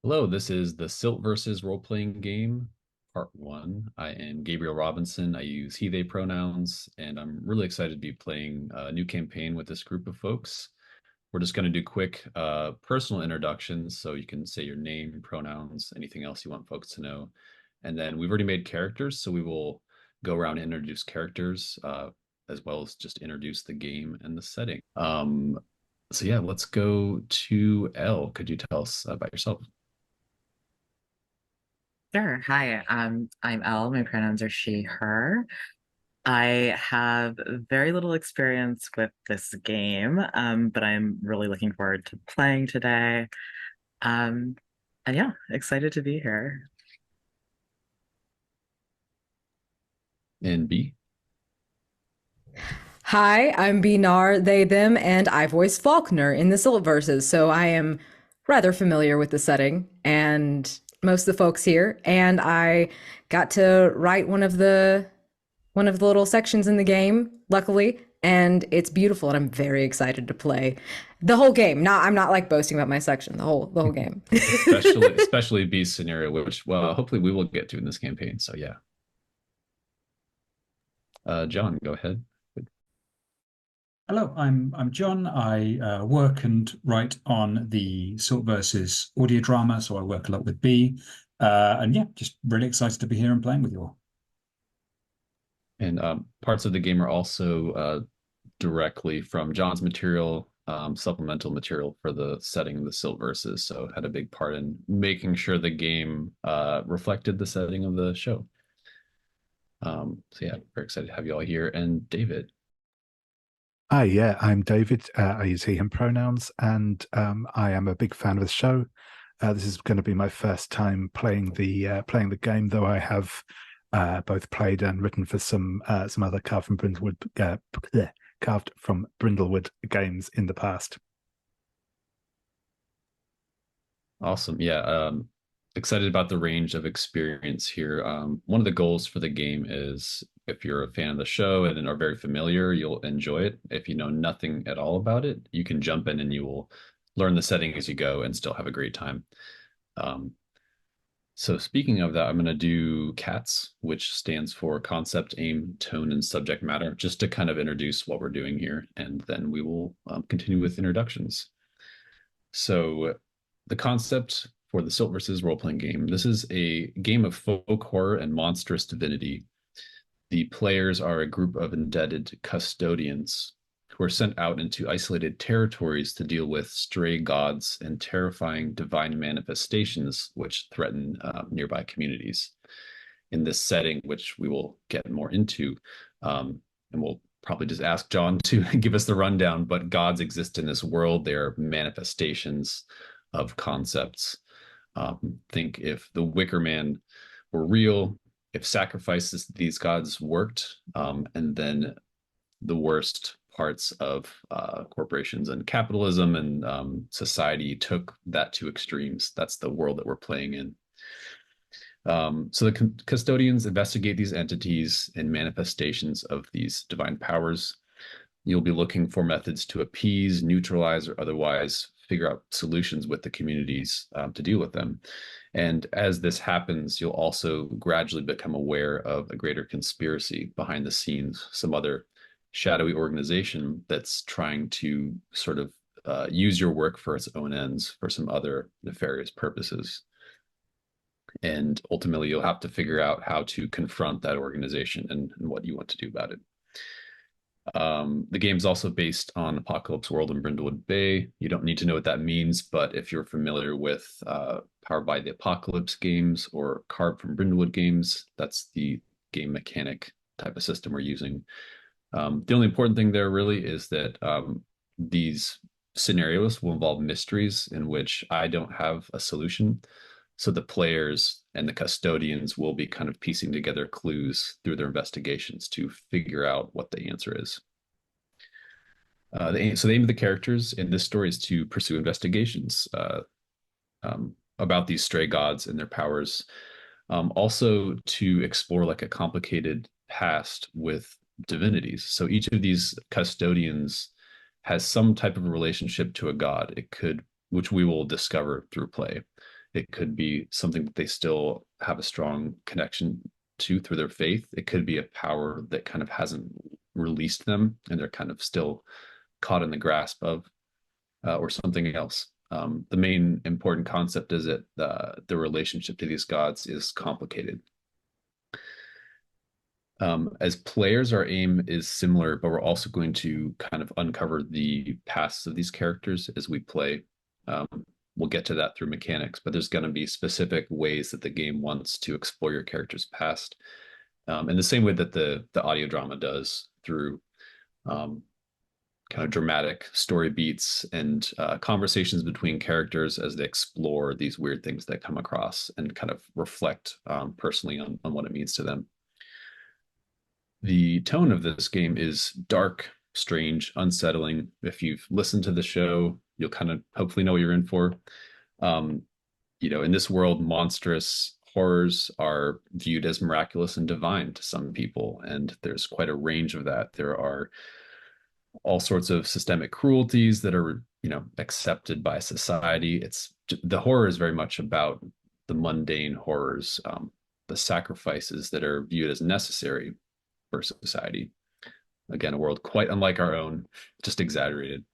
Hello, this is the Silt Verses role-playing game, part one. I am Gabriel Robinson. I use he, they pronouns, and I'm really excited to be playing a new campaign with this group of folks. We're just going to do quick personal introductions, so you can say your name, pronouns, anything else you want folks to know. And then we've already made characters, so we will go around and introduce characters, as well as just introduce the game and the setting. So yeah, let's go to Elle. Could you tell us about yourself? Sure. Hi, I'm Elle. My pronouns are she, her. I have very little experience with this game, but I'm really looking forward to playing today. Um, and yeah, excited to be here. And B. Hi, I'm B Narr, they, them, and I voice Faulkner in the Silt Verses, so I am rather familiar with the setting and most of the folks here. And I got to write one of the little sections in the game, luckily, and it's beautiful, and I'm very excited to play the whole game. I'm not like boasting about my section, the whole game. especially B's scenario, which well, hopefully we will get to in this campaign. So yeah, John, go ahead. Hello, I'm John. I work and write on the Silt Verses audio drama, so I work a lot with B. And yeah, just really excited to be here and playing with you all. And parts of the game are also directly from John's material, supplemental material for the setting of the Silt Verses. So had a big part in making sure the game reflected the setting of the show. So yeah, very excited to have you all here. And David. Hi, yeah, I'm David. I use he, him pronouns, and I am a big fan of the show. This is going to be my first time playing the game, though I have both played and written for some other carved from Brindlewood games in the past. Awesome. Yeah. Excited about the range of experience here. One of the goals for the game is if you're a fan of the show and are very familiar, you'll enjoy it. If you know nothing at all about it, you can jump in and you will learn the setting as you go and still have a great time. So speaking of that, I'm going to do CATS, which stands for concept, aim, tone, and subject matter, just to kind of introduce what we're doing here. And then we will continue with introductions. So the concept for the Silt versus role-playing game, this is a game of folk horror and monstrous divinity. The players are a group of indebted custodians who are sent out into isolated territories to deal with stray gods and terrifying divine manifestations which threaten nearby communities. In this setting, which we will get more into, and we'll probably just ask John to give us the rundown, but gods exist in this world. They are manifestations of concepts. Think if the Wicker Man were real, if sacrifices to these gods worked, and then the worst parts of corporations and capitalism and society took that to extremes. That's the world that we're playing in. So the custodians investigate these entities and manifestations of these divine powers. You'll be looking for methods to appease, neutralize, or otherwise figure out solutions with the communities to deal with them. And as this happens, you'll also gradually become aware of a greater conspiracy behind the scenes, some other shadowy organization that's trying to sort of use your work for its own ends, for some other nefarious purposes. And ultimately, you'll have to figure out how to confront that organization and what you want to do about it. The game's also based on Apocalypse World and Brindlewood Bay. You don't need to know what that means, but if you're familiar with Powered by the Apocalypse games or Carved from Brindlewood games, that's the game mechanic type of system we're using. The only important thing there really is that these scenarios will involve mysteries in which I don't have a solution. So the players and the custodians will be kind of piecing together clues through their investigations to figure out what the answer is. So the aim of the characters in this story is to pursue investigations about these stray gods and their powers. Also to explore like a complicated past with divinities. So each of these custodians has some type of a relationship to a god. It could, which we will discover through play. It could be something that they still have a strong connection to through their faith. It could be a power that kind of hasn't released them and they're kind of still caught in the grasp of, or something else. The main important concept is that the relationship to these gods is complicated. As players, our aim is similar, but we're also going to kind of uncover the pasts of these characters as we play. We'll get to that through mechanics, but there's going to be specific ways that the game wants to explore your character's past, in the same way that the audio drama does, through kind of dramatic story beats and conversations between characters as they explore these weird things that come across and kind of reflect personally on what it means to them. The tone of this game is dark, strange, unsettling. If you've listened to the show, you'll kind of hopefully know what you're in for. In this world, monstrous horrors are viewed as miraculous and divine to some people, and there's quite a range of that. There are all sorts of systemic cruelties that are, accepted by society. The horror is very much about the mundane horrors, the sacrifices that are viewed as necessary for society. Again, a world quite unlike our own, just exaggerated.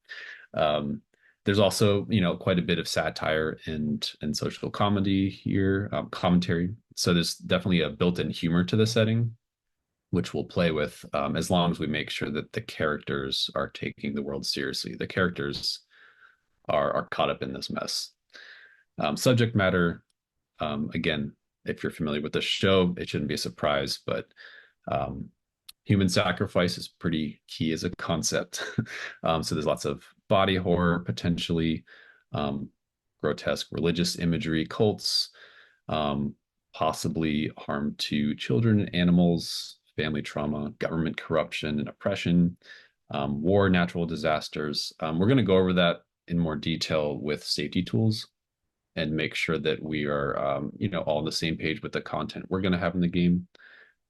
There's also, quite a bit of satire and social comedy here, commentary. So there's definitely a built-in humor to the setting, which we'll play with, as long as we make sure that the characters are taking the world seriously. The characters are caught up in this mess. Subject matter, again, if you're familiar with the show, it shouldn't be a surprise, but human sacrifice is pretty key as a concept. So there's lots of body horror, potentially, grotesque religious imagery, cults, possibly harm to children and animals, family trauma, government corruption and oppression, war, natural disasters. We're going to go over that in more detail with safety tools and make sure that we are, all on the same page with the content we're going to have in the game.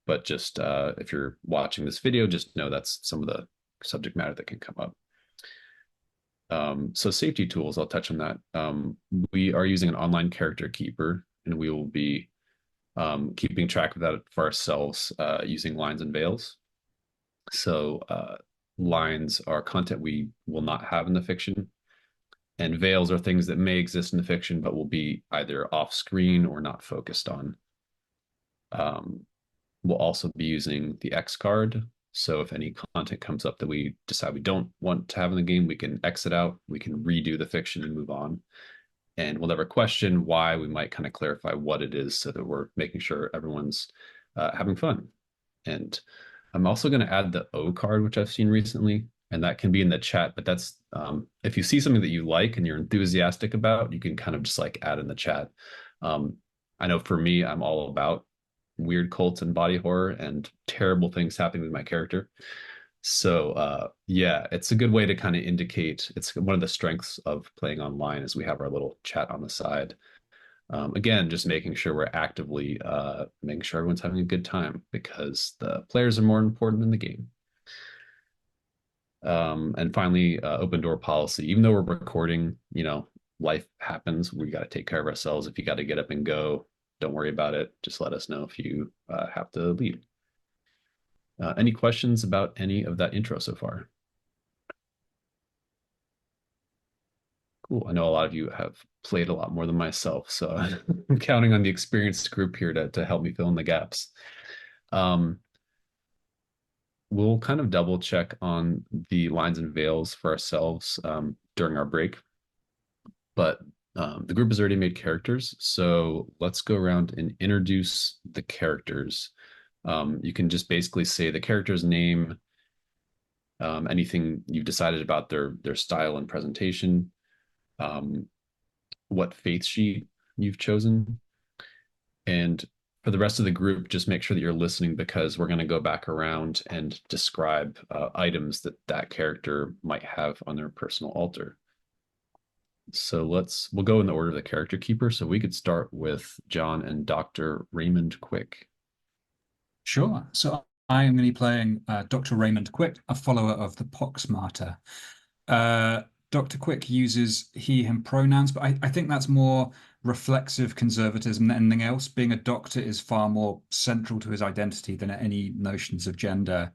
But just if you're watching this video, just know that's some of the subject matter that can come up. So safety tools, I'll touch on that. We are using an online character keeper, and we will be keeping track of that for ourselves using lines and veils. So lines are content we will not have in the fiction, and veils are things that may exist in the fiction but will be either off screen or not focused on. We'll also be using the X card. So if any content comes up that we decide we don't want to have in the game, we can exit out, we can redo the fiction and move on. And we'll never question why. We might kind of clarify what it is so that we're making sure everyone's having fun. And I'm also going to add the O card, which I've seen recently, and that can be in the chat. But that's if you see something that you like and you're enthusiastic about, you can kind of just like add in the chat. I know for me, I'm all about weird cults and body horror and terrible things happening with my character. So yeah, it's a good way to kind of indicate. It's one of the strengths of playing online is we have our little chat on the side. Again, just making sure we're actively making sure everyone's having a good time, because the players are more important than the game. And finally, open door policy. Even though we're recording, life happens. We got to take care of ourselves. If you got to get up and go, don't worry about it. Just let us know if you have to leave. Any questions about any of that intro so far? Cool. I know a lot of you have played a lot more than myself, so I'm counting on the experienced group here to help me fill in the gaps. We'll kind of double check on the lines and veils for ourselves during our break, but the group has already made characters, so let's go around and introduce the characters. You can just basically say the character's name, anything you've decided about their style and presentation, what faith sheet you've chosen, and for the rest of the group, just make sure that you're listening, because we're going to go back around and describe items that character might have on their personal altar. So we'll go in the order of the character keeper. So we could start with John and Dr. Raymond Quick. Sure. So I am going to be playing Dr. Raymond Quick, a follower of the Pox Martyr. Dr. Quick uses he, him pronouns, but I think that's more reflexive conservatism than anything else. Being a doctor is far more central to his identity than any notions of gender.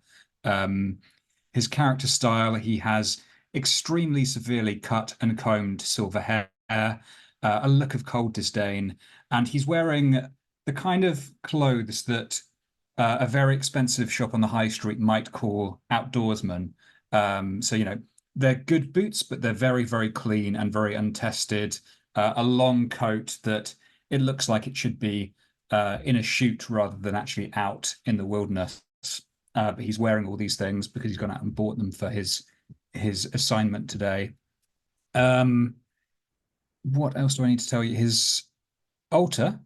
His character style, he has extremely severely cut and combed silver hair, a look of cold disdain, and he's wearing the kind of clothes that a very expensive shop on the high street might call outdoorsman. So, they're good boots, but they're very, very clean and very untested. A long coat that it looks like it should be in a shoot rather than actually out in the wilderness. But he's wearing all these things because he's gone out and bought them for his assignment today. What else do I need to tell you? His altar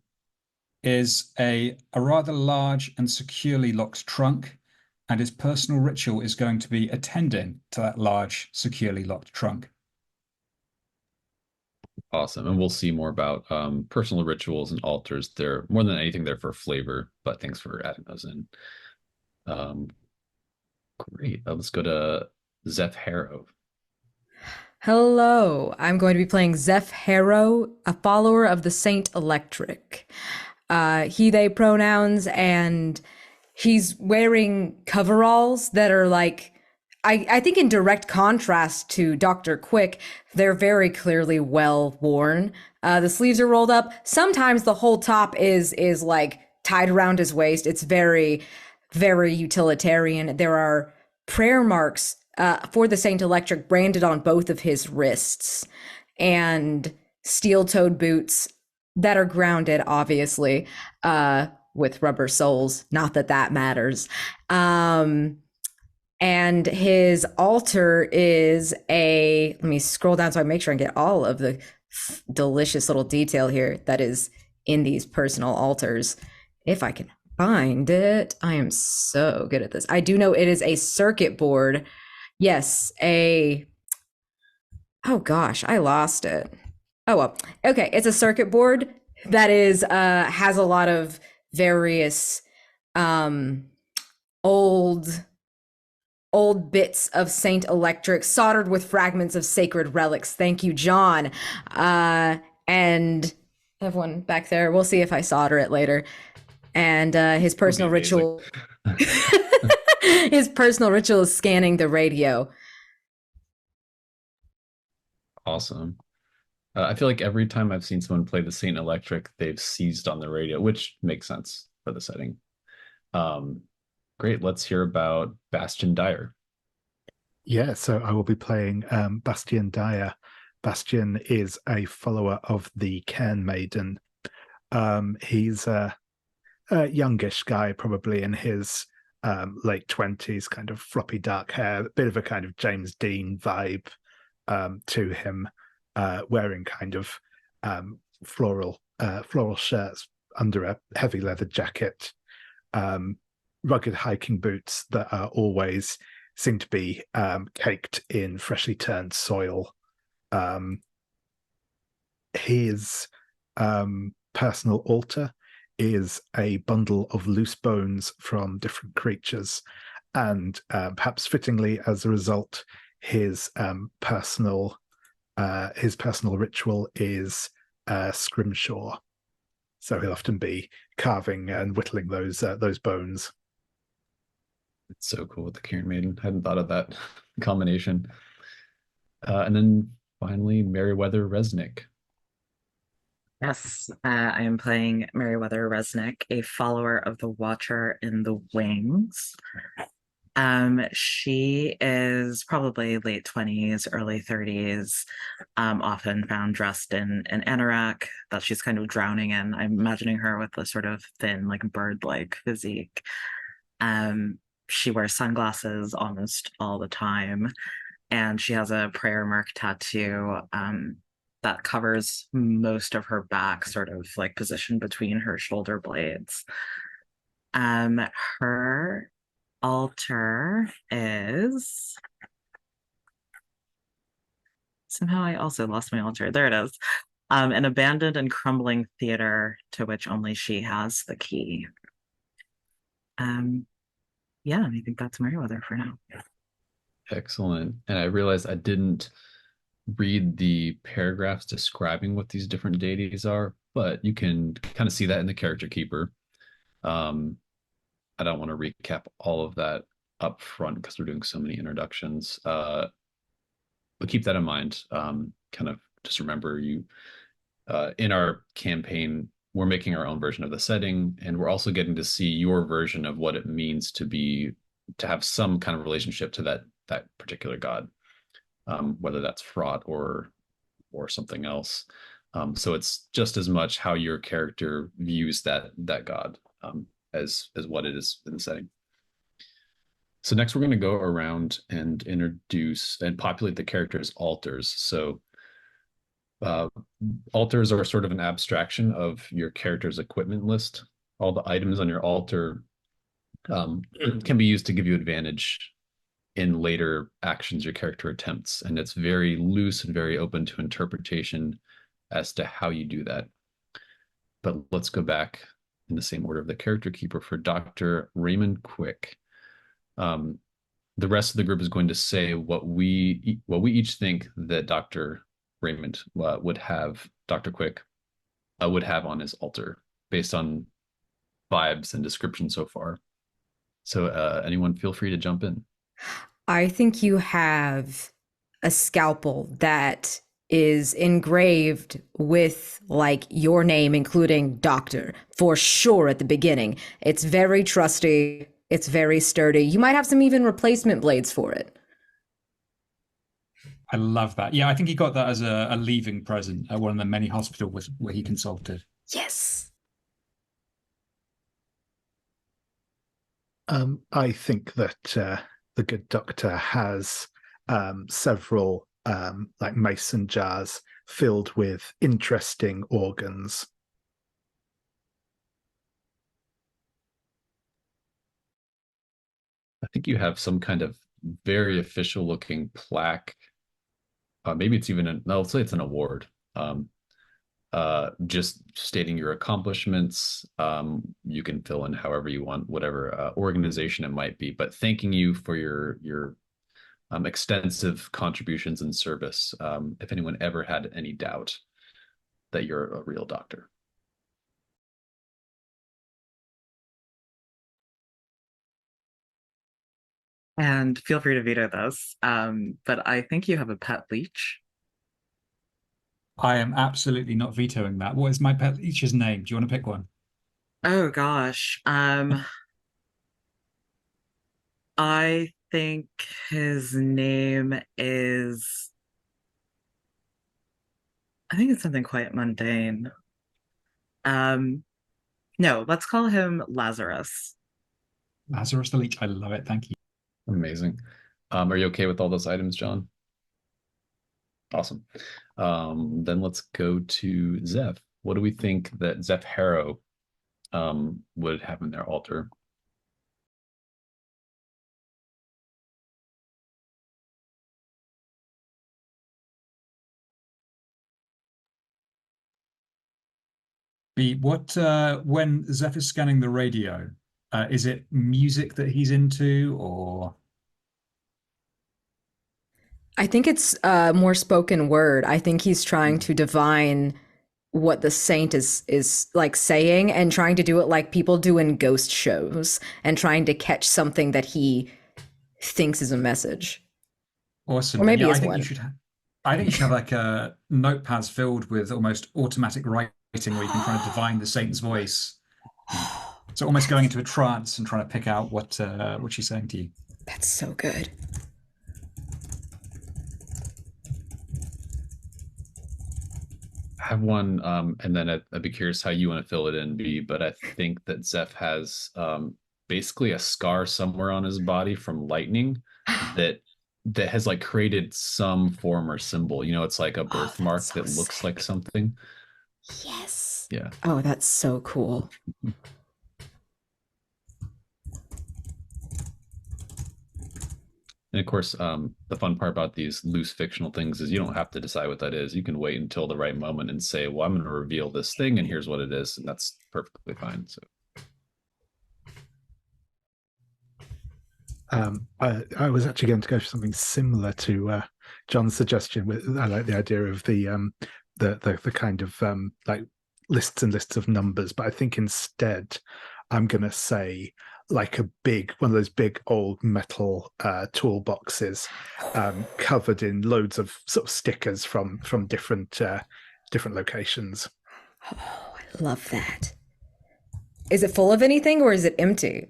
is a rather large and securely locked trunk, and his personal ritual is going to be attending to that large, securely locked trunk. Awesome. And we'll see more about personal rituals and altars. They're more than anything, they're for flavor, but thanks for adding those in. Great. Let's go to Zeph Harrow. Hello, I'm going to be playing Zeph Harrow, a follower of the Saint Electric. He, they pronouns, and he's wearing coveralls that are like, I think in direct contrast to Dr. Quick, they're very clearly well worn. The sleeves are rolled up. Sometimes the whole top is like tied around his waist. It's very, very utilitarian. There are prayer marks for the Saint Electric branded on both of his wrists, and steel-toed boots that are grounded, obviously, with rubber soles. Not that that matters. And his altar is let me scroll down so I make sure I get all of the delicious little detail here that is in these personal altars. If I can find it. I am so good at this. I do know it is a circuit board. Yes, oh gosh, I lost it. Oh well. Okay, it's a circuit board that is has a lot of various old bits of Saint Electric soldered with fragments of sacred relics. Thank you, John. And I have one back there. We'll see if I solder it later. And his personal ritual his personal ritual is scanning the radio. Awesome. I feel like every time I've seen someone play the Saint Electric, they've seized on the radio, which makes sense for the setting. Great. Let's hear about Bastian Dyer. Yeah, so I will be playing Bastian Dyer. Bastian is a follower of the Cairn Maiden. He's a youngish guy, probably in his late 20s, kind of floppy dark hair, a bit of a kind of James Dean vibe to him, wearing kind of floral shirts under a heavy leather jacket, rugged hiking boots that are always seem to be caked in freshly turned soil. His personal altar is a bundle of loose bones from different creatures, and perhaps fittingly as a result, his personal ritual is scrimshaw. So he'll often be carving and whittling those bones. It's so cool with the Cairn Maiden. I hadn't thought of that combination. And then finally, Meriwether Resnick. Yes, I am playing Meriwether Resnick, a follower of the Watcher in the Wings. She is probably late 20s, early 30s, often found dressed in an anorak that she's kind of drowning in. I'm imagining her with a sort of thin, like bird-like physique. She wears sunglasses almost all the time, and she has a prayer mark tattoo that covers most of her back, sort of like positioned between her shoulder blades. Her altar is... Somehow I also lost my altar. There it is. An abandoned and crumbling theater to which only she has the key. Yeah, I think that's Meriwether for now. Excellent. And I realized I didn't read the paragraphs describing what these different deities are, but you can kind of see that in the character keeper. I don't want to recap all of that up front because we're doing so many introductions. But keep that in mind. Kind of just remember you in our campaign, we're making our own version of the setting, and we're also getting to see your version of what it means to have some kind of relationship to that particular god, whether that's fraught or something else. So it's just as much how your character views that god, as what it is in the setting. So next we're going to go around and introduce and populate the characters' altars. So altars are sort of an abstraction of your character's equipment list. All the items on your altar can be used to give you advantage in later actions your character attempts, and it's very loose and very open to interpretation as to how you do that. But let's go back in the same order of the character keeper for Dr. Raymond Quick. The rest of the group is going to say what we each think that Dr. Raymond would have, Dr. Quick would have on his altar based on vibes and description so far. So anyone feel free to jump in. I think you have a scalpel that is engraved with like your name, including doctor, for sure at the beginning. It's very trusty. It's very sturdy. You might have some even replacement blades for it. I love that. Yeah, I think he got that as a leaving present at one of the many hospitals where he consulted. Yes. I think that the good doctor has several like mason jars filled with interesting organs. I think you have some kind of very official looking plaque. Maybe it's even no, let's say it's an award. Just stating your accomplishments. You can fill in however you want, whatever organization it might be, but thanking you for your extensive contributions and service. If anyone ever had any doubt that you're a real doctor. And feel free to veto this, but I think you have a pet leech. I am absolutely not vetoing that. What is my pet leech's name? Do you want to pick one? Oh gosh. I think his name is, I think it's something quite mundane. No, let's call him Lazarus. Lazarus the Leech. I love it. Thank you. Amazing. Are you okay with all those items, John? Awesome. Then let's go to Zeph. What do we think that Zeph Harrow would have in their altar? What when Zeph is scanning the radio, is it music that he's into, or I think it's more spoken word. I think he's trying to divine what the saint is like saying and trying to do it like people do in ghost shows and trying to catch something that he thinks is a message. awesome? Or maybe Yeah, it's I think one. you should have. I think you should have like notepads filled with almost automatic writing where you can try to divine the saint's voice. So almost going into a trance and trying to pick out what she's saying to you. That's so good. I have one, and then I'd be curious how you want to fill it in, B, but I think that Zeph has basically a scar somewhere on his body from lightning that has like created some form or symbol. You know, it's like a birthmark so that looks sick. like something. Yes. Yeah. Oh, that's so cool. And of course, the fun part about these loose fictional things is you don't have to decide what that is. You can wait until the right moment and say, well, I'm going to reveal this thing and here's what it is. And that's perfectly fine. So I was actually going to go for something similar to John's suggestion. I like the idea of the kind of like lists and lists of numbers, but I think instead I'm gonna say like a big one of those big old metal toolboxes covered in loads of sort of stickers from different locations. Oh, I love that. Is it full of anything or is it empty?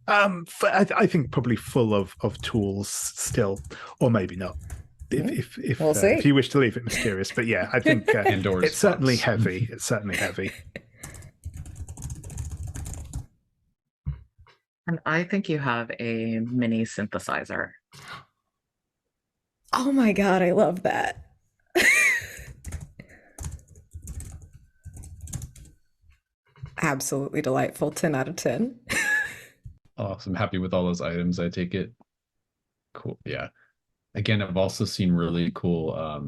I think probably full of tools still, or maybe not. We'll see. If you wish to leave it mysterious, but yeah, I think Pandora's it's certainly box. heavy. It's certainly heavy. And I think you have a mini synthesizer. Oh my God, I love that. Absolutely delightful. 10 out of 10. Awesome. Happy with all those items, I take it. Cool. Yeah. Again, I've also seen really cool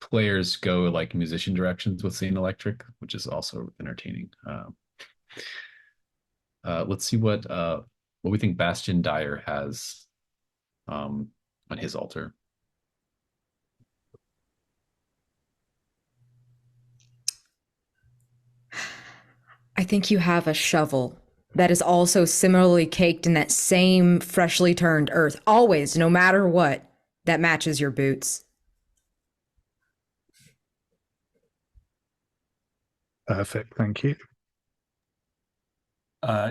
players go like musician directions with Scene Electric, which is also entertaining. Let's see what we think Bastion Dyer has on his altar. I think you have a shovel that is also similarly caked in that same freshly turned earth. Always, no matter what, that matches your boots. Perfect. Thank you.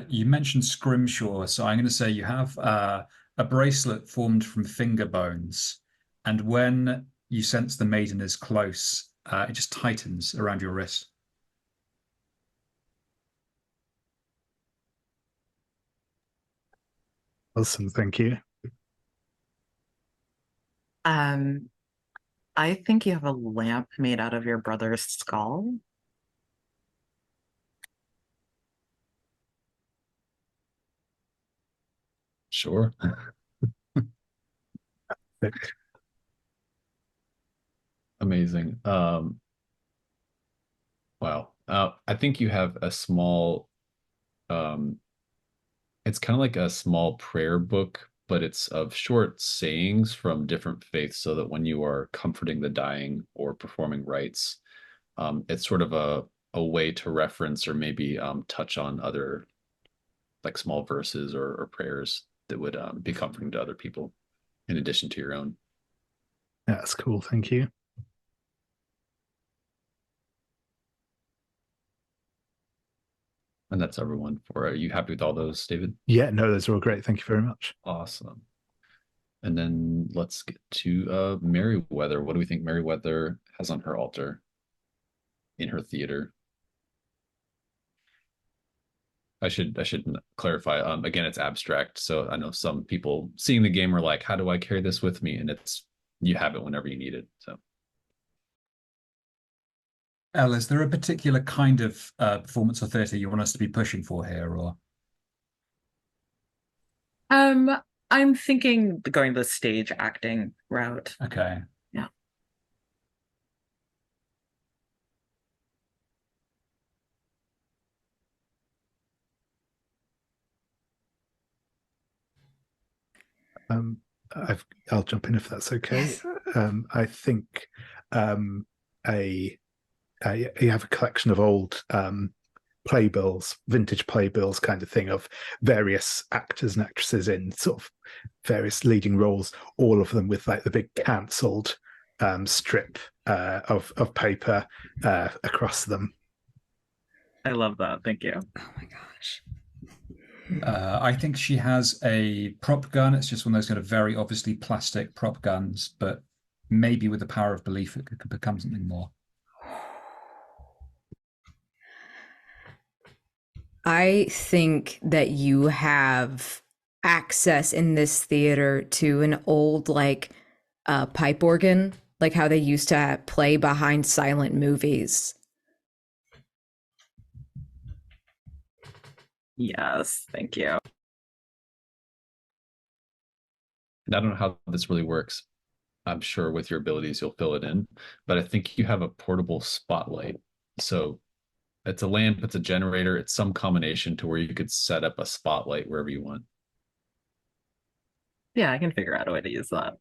You mentioned scrimshaw, so I'm going to say you have a bracelet formed from finger bones, and when you sense the maiden is close, it just tightens around your wrist. Awesome. Thank you. I think you have a lamp made out of your brother's skull. Sure. Amazing. Wow. I think you have a small it's kind of like a small prayer book, but it's of short sayings from different faiths, so that when you are comforting the dying or performing rites, it's sort of a way to reference or maybe touch on other like small verses or prayers that would be comforting to other people in addition to your own. Yeah, that's cool. Thank you. And that's everyone. Are you happy with all those, David? Yeah, no, those are all great. Thank you very much. Awesome. And then let's get to Merryweather. What do we think Merryweather has on her altar in her theater? I should clarify. Again, it's abstract, so I know some people seeing the game are like, "How do I carry this with me?" And it's you have it whenever you need it. So, Elle, is there a particular kind of performance or theatre you want us to be pushing for here, or? I'm thinking going the stage acting route. Okay. Yeah. I'll jump in if that's okay. Yes. I think you have a collection of old playbills, vintage playbills kind of thing, of various actors and actresses in sort of various leading roles, all of them with like the big cancelled strip of paper across them. I love that. Thank you. Oh my gosh. I think she has a prop gun. It's just one of those kind of very obviously plastic prop guns, but maybe with the power of belief, it could become something more. I think that you have access in this theater to an old like pipe organ, like how they used to play behind silent movies. Yes, thank you. and I don't know how this really works. I'm sure with your abilities you'll fill it in, but I think you have a portable spotlight. So it's a lamp, it's a generator, it's some combination to where you could set up a spotlight wherever you want. Yeah, I can figure out a way to use that.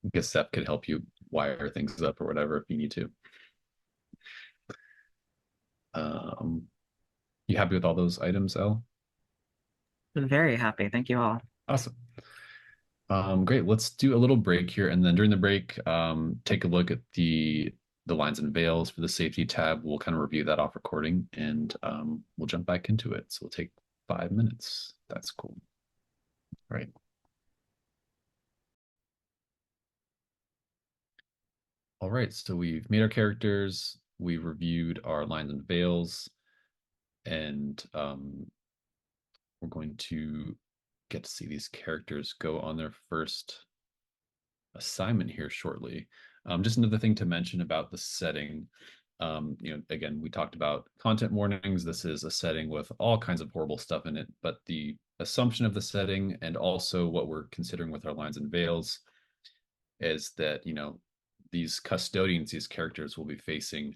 I guess Seth could help you wire things up or whatever if you need to. You happy with all those items, Elle? Very happy. Thank you all. Awesome. Great. Let's do a little break here, and then during the break, take a look at the lines and veils for the safety tab. We'll kind of review that off recording, and we'll jump back into it. So we'll take 5 minutes. That's cool. All right. All right. So we've made our characters. We've reviewed our lines and veils, and we're going to get to see these characters go on their first assignment here shortly. Just another thing to mention about the setting. Again, we talked about content warnings. This is a setting with all kinds of horrible stuff in it, but the assumption of the setting and also what we're considering with our lines and veils is that, these custodians, these characters will be facing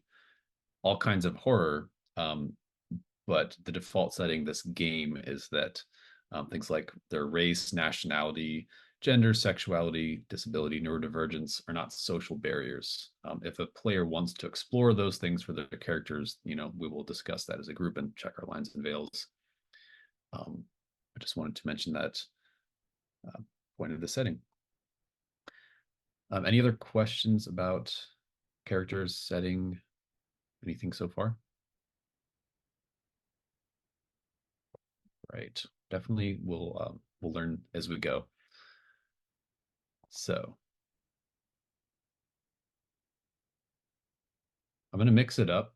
all kinds of horror. But the default setting this game is that things like their race, nationality, gender, sexuality, disability, neurodivergence are not social barriers. If a player wants to explore those things for their characters, we will discuss that as a group and check our lines and veils. I just wanted to mention that point of the setting. Any other questions about characters, setting, anything so far? Right. Definitely we'll learn as we go. So I'm going to mix it up.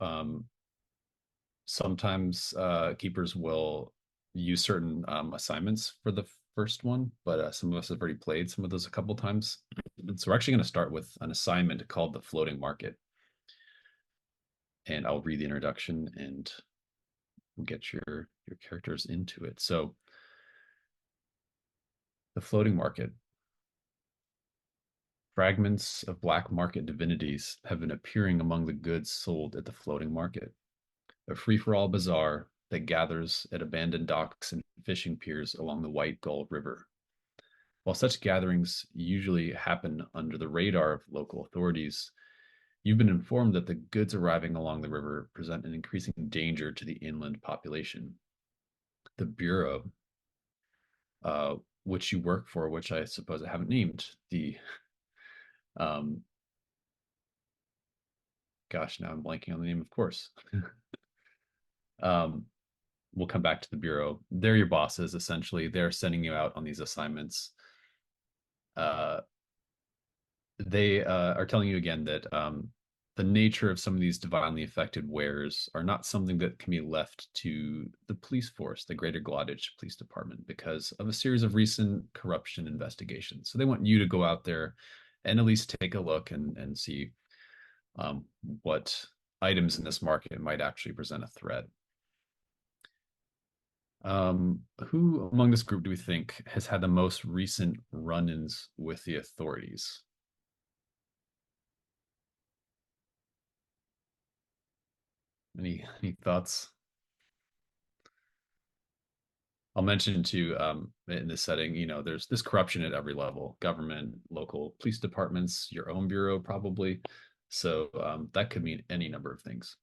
Sometimes keepers will use certain assignments for the first one, but some of us have already played some of those a couple times. So we're actually going to start with an assignment called the Floating Market. And I'll read the introduction and we'll get your characters into it. So the Floating Market. Fragments of black market divinities have been appearing among the goods sold at the floating market, a free-for-all bazaar that gathers at abandoned docks and fishing piers along the White Gull River. While such gatherings usually happen under the radar of local authorities, you've been informed that the goods arriving along the river present an increasing danger to the inland population. The Bureau, which you work for, which I suppose I haven't named, gosh, now I'm blanking on the name, of course. We'll come back to the Bureau. They're your bosses, essentially. They're sending you out on these assignments. They are telling you again that the nature of some of these divinely affected wares are not something that can be left to the police force, the Greater Glottage Police Department, because of a series of recent corruption investigations. So they want you to go out there and at least take a look and see what items in this market might actually present a threat. Who among this group do we think has had the most recent run-ins with the authorities? Any thoughts? I'll mention too, in this setting, there's this corruption at every level: government, local police departments, your own bureau, probably. So that could mean any number of things.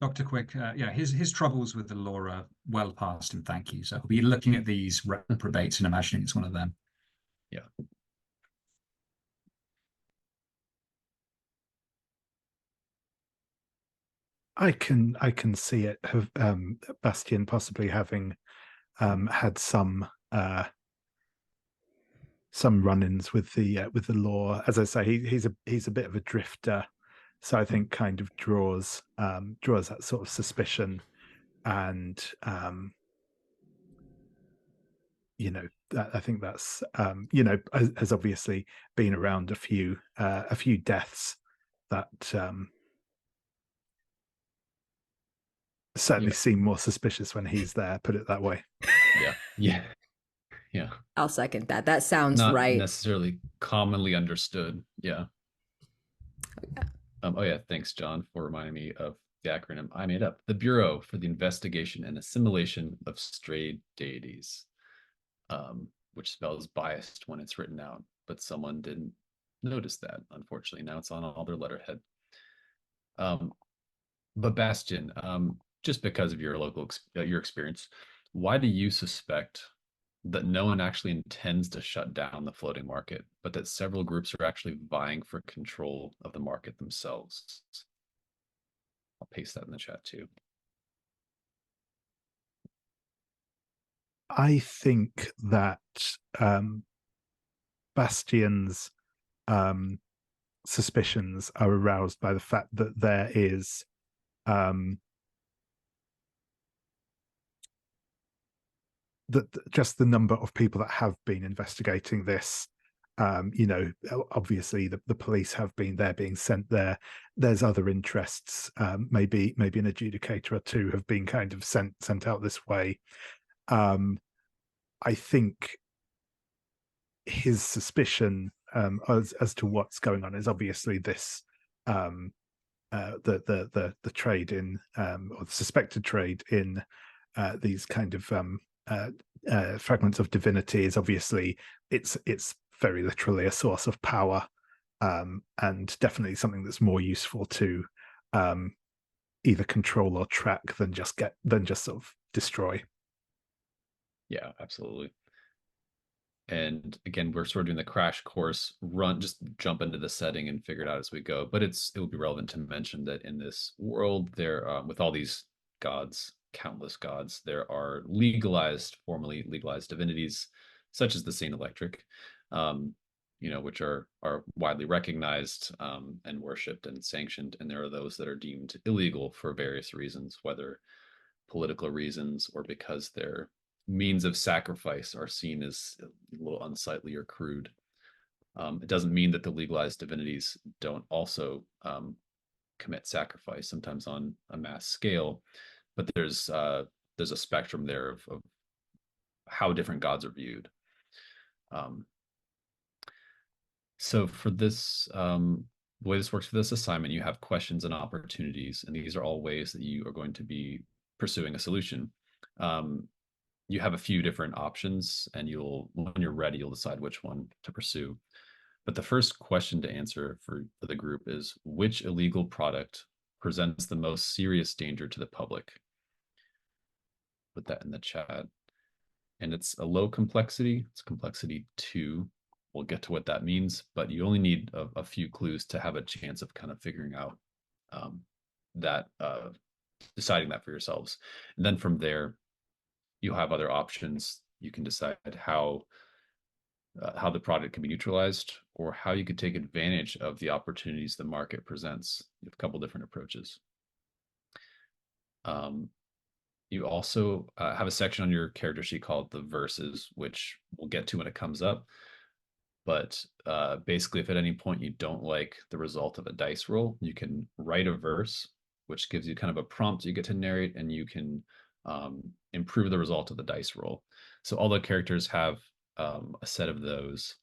Dr. Quick, his troubles with the law are well past him, thank you. So he'll be looking at these reprobates and imagining it's one of them. Yeah. I can see it. Bastian possibly having had some run-ins with the law. As I say, he's a bit of a drifter, so I think kind of draws that sort of suspicion, and I think that's has obviously been around a few deaths that certainly seem more suspicious when he's there, put it that way. Yeah. I'll second that. That sounds Not right. necessarily commonly understood. Yeah. Oh yeah, thanks, John, for reminding me of the acronym I made up. The Bureau for the Investigation and Assimilation of Strayed Deities. which spells biased when it's written out, but someone didn't notice that. Unfortunately, now it's on all their letterhead. But Bastion, just because of your your experience, why do you suspect that no one actually intends to shut down the floating market, but that several groups are actually vying for control of the market themselves? I'll paste that in the chat too. I think that Bastion's suspicions are aroused by the fact that there is that just the number of people that have been investigating this. Obviously the police have been there, being sent there. There's other interests. Maybe an adjudicator or two have been kind of sent out this way. I think his suspicion as to what's going on is obviously this the trade in or the suspected trade in these kind of fragments of divinity is obviously it's very literally a source of power, and definitely something that's more useful to either control or track than just sort of destroy. Yeah, absolutely. And again, we're sort of doing the crash course run, just jump into the setting and figure it out as we go. But it would be relevant to mention that in this world, there, with all these gods, countless gods, there are formally legalized divinities, such as the Saint Electric, which are widely recognized and worshipped and sanctioned. And there are those that are deemed illegal for various reasons, whether political reasons or because they're means of sacrifice are seen as a little unsightly or crude. It doesn't mean that the legalized divinities don't also commit sacrifice, sometimes on a mass scale, but there's a spectrum there of how different gods are viewed. So for this, the way this works for this assignment, you have questions and opportunities, and these are all ways that you are going to be pursuing a solution. You have a few different options, and when you're ready, you'll decide which one to pursue. But the first question to answer for the group is, which illegal product presents the most serious danger to the public? Put that in the chat. And it's a low complexity. It's complexity 2. We'll get to what that means, but you only need a few clues to have a chance of kind of figuring out deciding that for yourselves. And then from there, you'll have other options. You can decide how the product can be neutralized, or how you could take advantage of the opportunities the market presents. You have a couple different approaches. You also have a section on your character sheet called the verses, which we'll get to when it comes up. But basically, if at any point you don't like the result of a dice roll, you can write a verse, which gives you kind of a prompt you get to narrate, and you can improve the result of the dice roll. So all the characters have a set of those,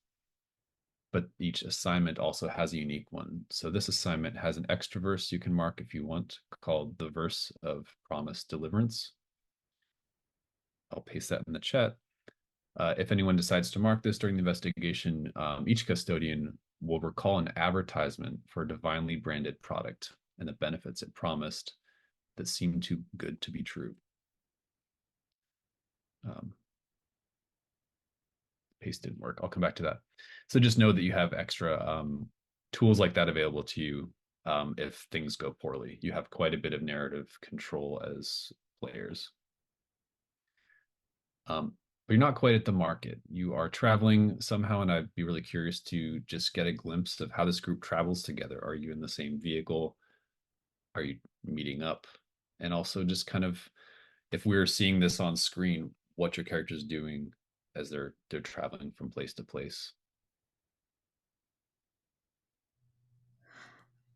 but each assignment also has a unique one. So this assignment has an extra verse you can mark if you want, called the Verse of Promise Deliverance. I'll paste that in the chat. If anyone decides to mark this during the investigation, each custodian will recall an advertisement for a divinely branded product and the benefits it promised that seemed too good to be true. Paste didn't work. I'll come back to that. So just know that you have extra tools like that available to you if things go poorly. You have quite a bit of narrative control as players. But you're not quite at the market. You are traveling somehow, and I'd be really curious to just get a glimpse of how this group travels together. Are you in the same vehicle? Are you meeting up? And also just kind of, if we're seeing this on screen, what your character's doing as they're traveling from place to place.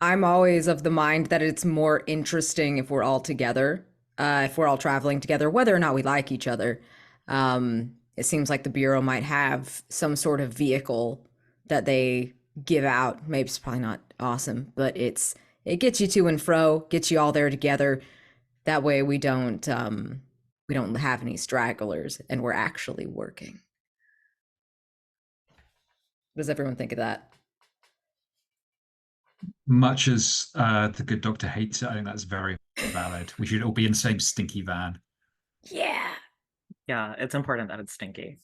I'm always of the mind that it's more interesting if we're all together, if we're all traveling together, whether or not we like each other. It seems like the Bureau might have some sort of vehicle that they give out. Maybe it's probably not awesome, but it gets you to and fro, gets you all there together. That way we don't have any stragglers and we're actually working. What does everyone think of that? Much as the good doctor hates it, I think that's very valid. We should all be in the same stinky van. Yeah. Yeah, it's important that it's stinky.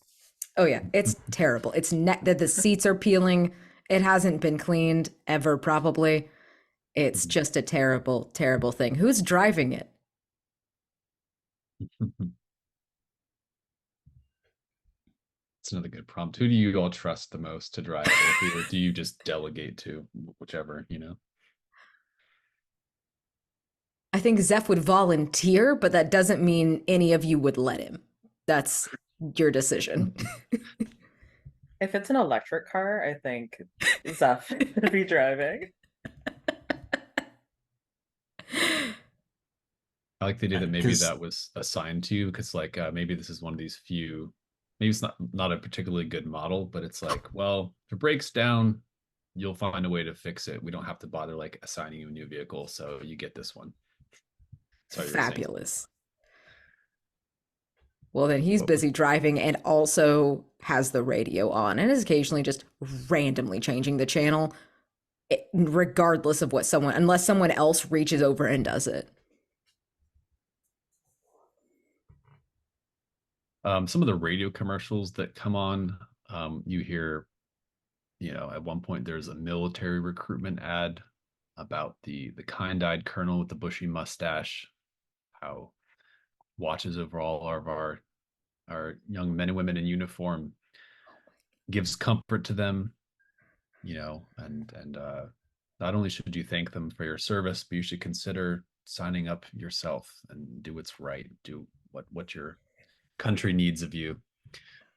Oh yeah, it's terrible. It's that the seats are peeling. It hasn't been cleaned ever, probably. It's just a terrible, terrible thing. Who's driving it? It's another good prompt. Who do you all trust the most to drive, or do you just delegate to whichever, you know? I think Zeph would volunteer, but that doesn't mean any of you would let him. That's your decision. If it's an electric car, I think Zeph would be driving. I like the idea that maybe 'Cause- that was assigned to you because, like, maybe this is one of these few. Maybe it's not a particularly good model, but it's like, well, if it breaks down, you'll find a way to fix it. We don't have to bother like assigning you a new vehicle, so you get this one. Sorry, you were saying something. Fabulous. Well, then he's What was- busy driving and also has the radio on and is occasionally just randomly changing the channel, regardless of what unless someone else reaches over and does it. Some of the radio commercials that come on, you hear, at one point there's a military recruitment ad about the kind-eyed colonel with the bushy mustache, how watches over all of our young men and women in uniform, gives comfort to them, and not only should you thank them for your service, but you should consider signing up yourself and do what's right, do what your country needs of you.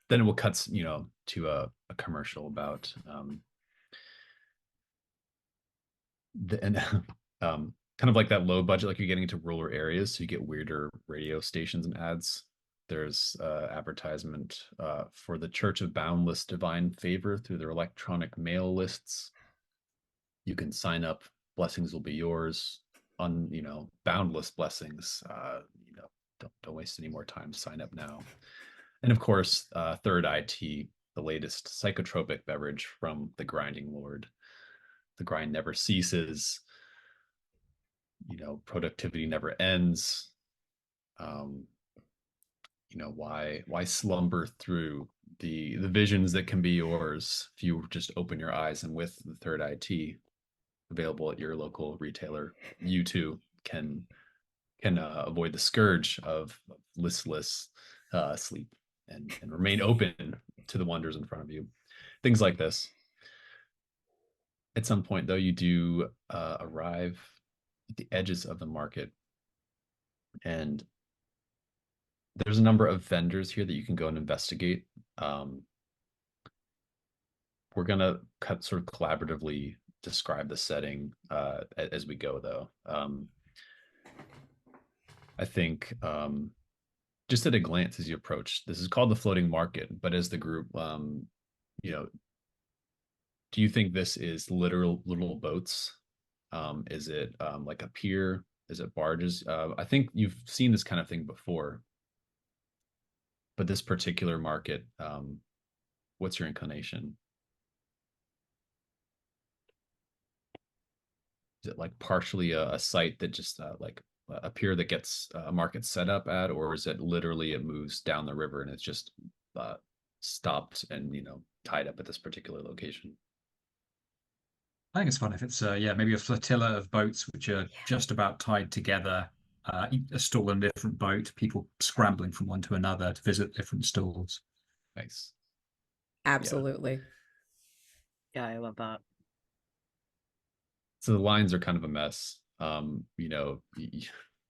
Then it will cut, to a commercial about and kind of like that low budget, like you're getting into rural areas, so you get weirder radio stations and ads. There's advertisement for the Church of Boundless Divine Favor through their electronic mail lists. You can sign up, blessings will be yours. On boundless blessings. Don't waste any more time. Sign up now. And of course, Third Eye Tea, the latest psychotropic beverage from the Grinding Lord. The grind never ceases. Productivity never ends. Why slumber through the visions that can be yours if you just open your eyes? And with the Third Eye Tea available at your local retailer, you too can avoid the scourge of listless sleep and remain open to the wonders in front of you. Things like this. At some point, though, you do arrive at the edges of the market, and there's a number of vendors here that you can go and investigate. We're gonna sort of collaboratively describe the setting as we go, though. I think just at a glance as you approach, this is called the floating market, but as the group, do you think this is literal little boats? Is it like a pier? Is it barges? I think you've seen this kind of thing before, but this particular market, what's your inclination? Is it like partially a site that just like a pier that gets a market set up at, or is it literally it moves down the river and it's just stopped and tied up at this particular location? I think it's fun if it's maybe a flotilla of boats which are just about tied together, a stall in a different boat, people scrambling from one to another to visit different stalls. Nice. Absolutely. Yeah, I love that. So the lines are kind of a mess.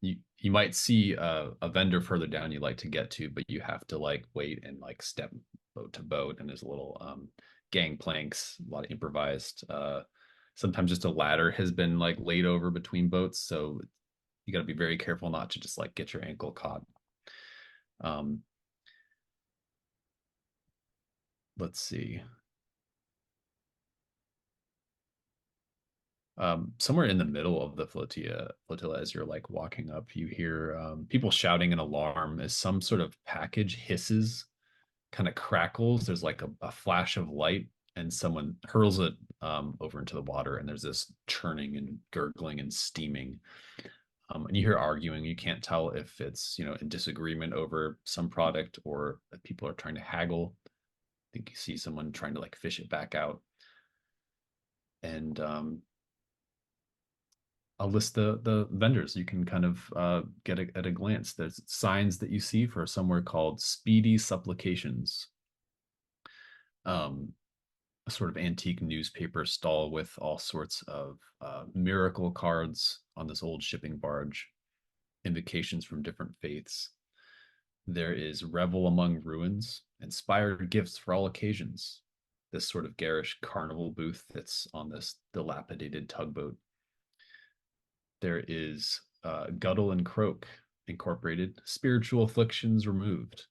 You might see a vendor further down you like to get to, but you have to like wait and like step boat to boat, and there's a little gang planks, a lot of improvised. Sometimes just a ladder has been like laid over between boats, so you got to be very careful not to just like get your ankle caught. Let's see. Somewhere in the middle of the flotilla, as you're like walking up, you hear people shouting an alarm as some sort of package hisses, kind of crackles. There's like a flash of light, and someone hurls it over into the water, and there's this churning and gurgling and steaming. And you hear arguing. You can't tell if it's, in disagreement over some product or if people are trying to haggle. I think you see someone trying to like fish it back out. And I'll list the vendors. You can kind of get at a glance. There's signs that you see for somewhere called Speedy Supplications. A sort of antique newspaper stall with all sorts of miracle cards on this old shipping barge, invocations from different faiths. There is Revel Among Ruins, inspired gifts for all occasions. This sort of garish carnival booth that's on this dilapidated tugboat. There is Guddle and Croak Incorporated, spiritual afflictions removed.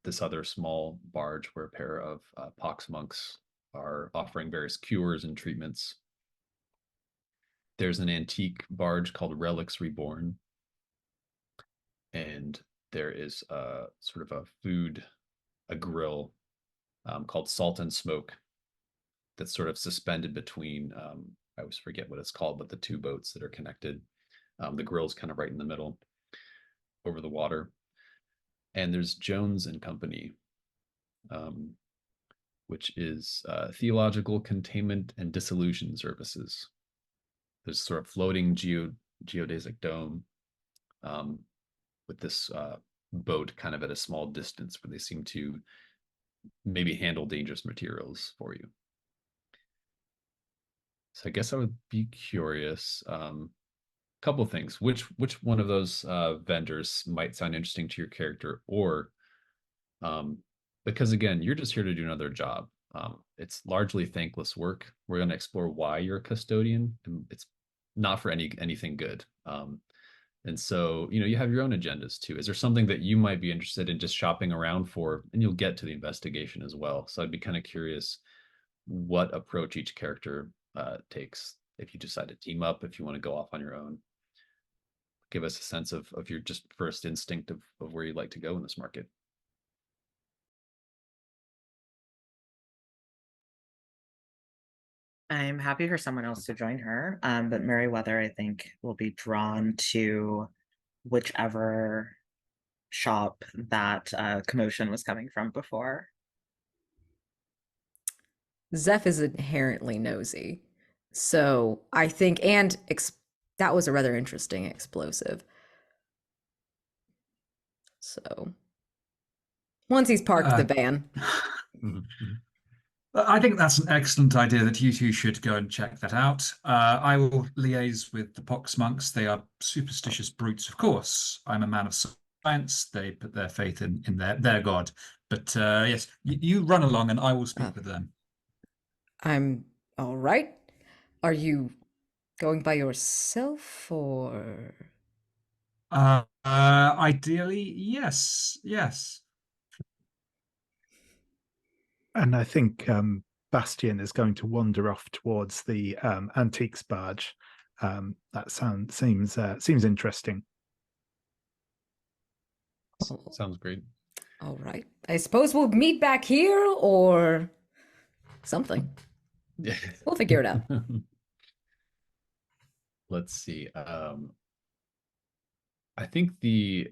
This other small barge where a pair of pox monks are offering various cures and treatments. There's an antique barge called Relics Reborn. And there is sort of a grill called Salt and Smoke that's sort of suspended between, I always forget what it's called, but the two boats that are connected. The grill's kind of right in the middle over the water. And there's Jones and Company, which is theological containment and dissolution services. There's sort of floating geodesic dome with this boat kind of at a small distance where they seem to maybe handle dangerous materials for you. So I guess I would be curious. Couple of things. Which one of those vendors might sound interesting to your character, or because again, you're just here to do another job. It's largely thankless work. We're going to explore why you're a custodian, and it's not for anything good. And so, you have your own agendas too. Is there something that you might be interested in just shopping around for? And you'll get to the investigation as well. So I'd be kind of curious what approach each character takes. If you decide to team up, if you want to go off on your own, give us a sense of your just first instinct of where you'd like to go in this market. I'm happy for someone else to join her, but Meriwether, I think, will be drawn to whichever shop that commotion was coming from before. Zeph is inherently nosy. So I think, and that was a rather interesting explosive. So once he's parked the van. I think that's an excellent idea that you two should go and check that out. I will liaise with the pox monks. They are superstitious brutes, of course. I'm a man of science. They put their faith in their god. But yes, you run along and I will speak with them. I'm all right. Are you going by yourself or? Ideally, yes. And I think Bastian is going to wander off towards the antiques barge. That seems interesting. Sounds great. All right. I suppose we'll meet back here or something. Yeah. We'll figure it out. Let's see. I think I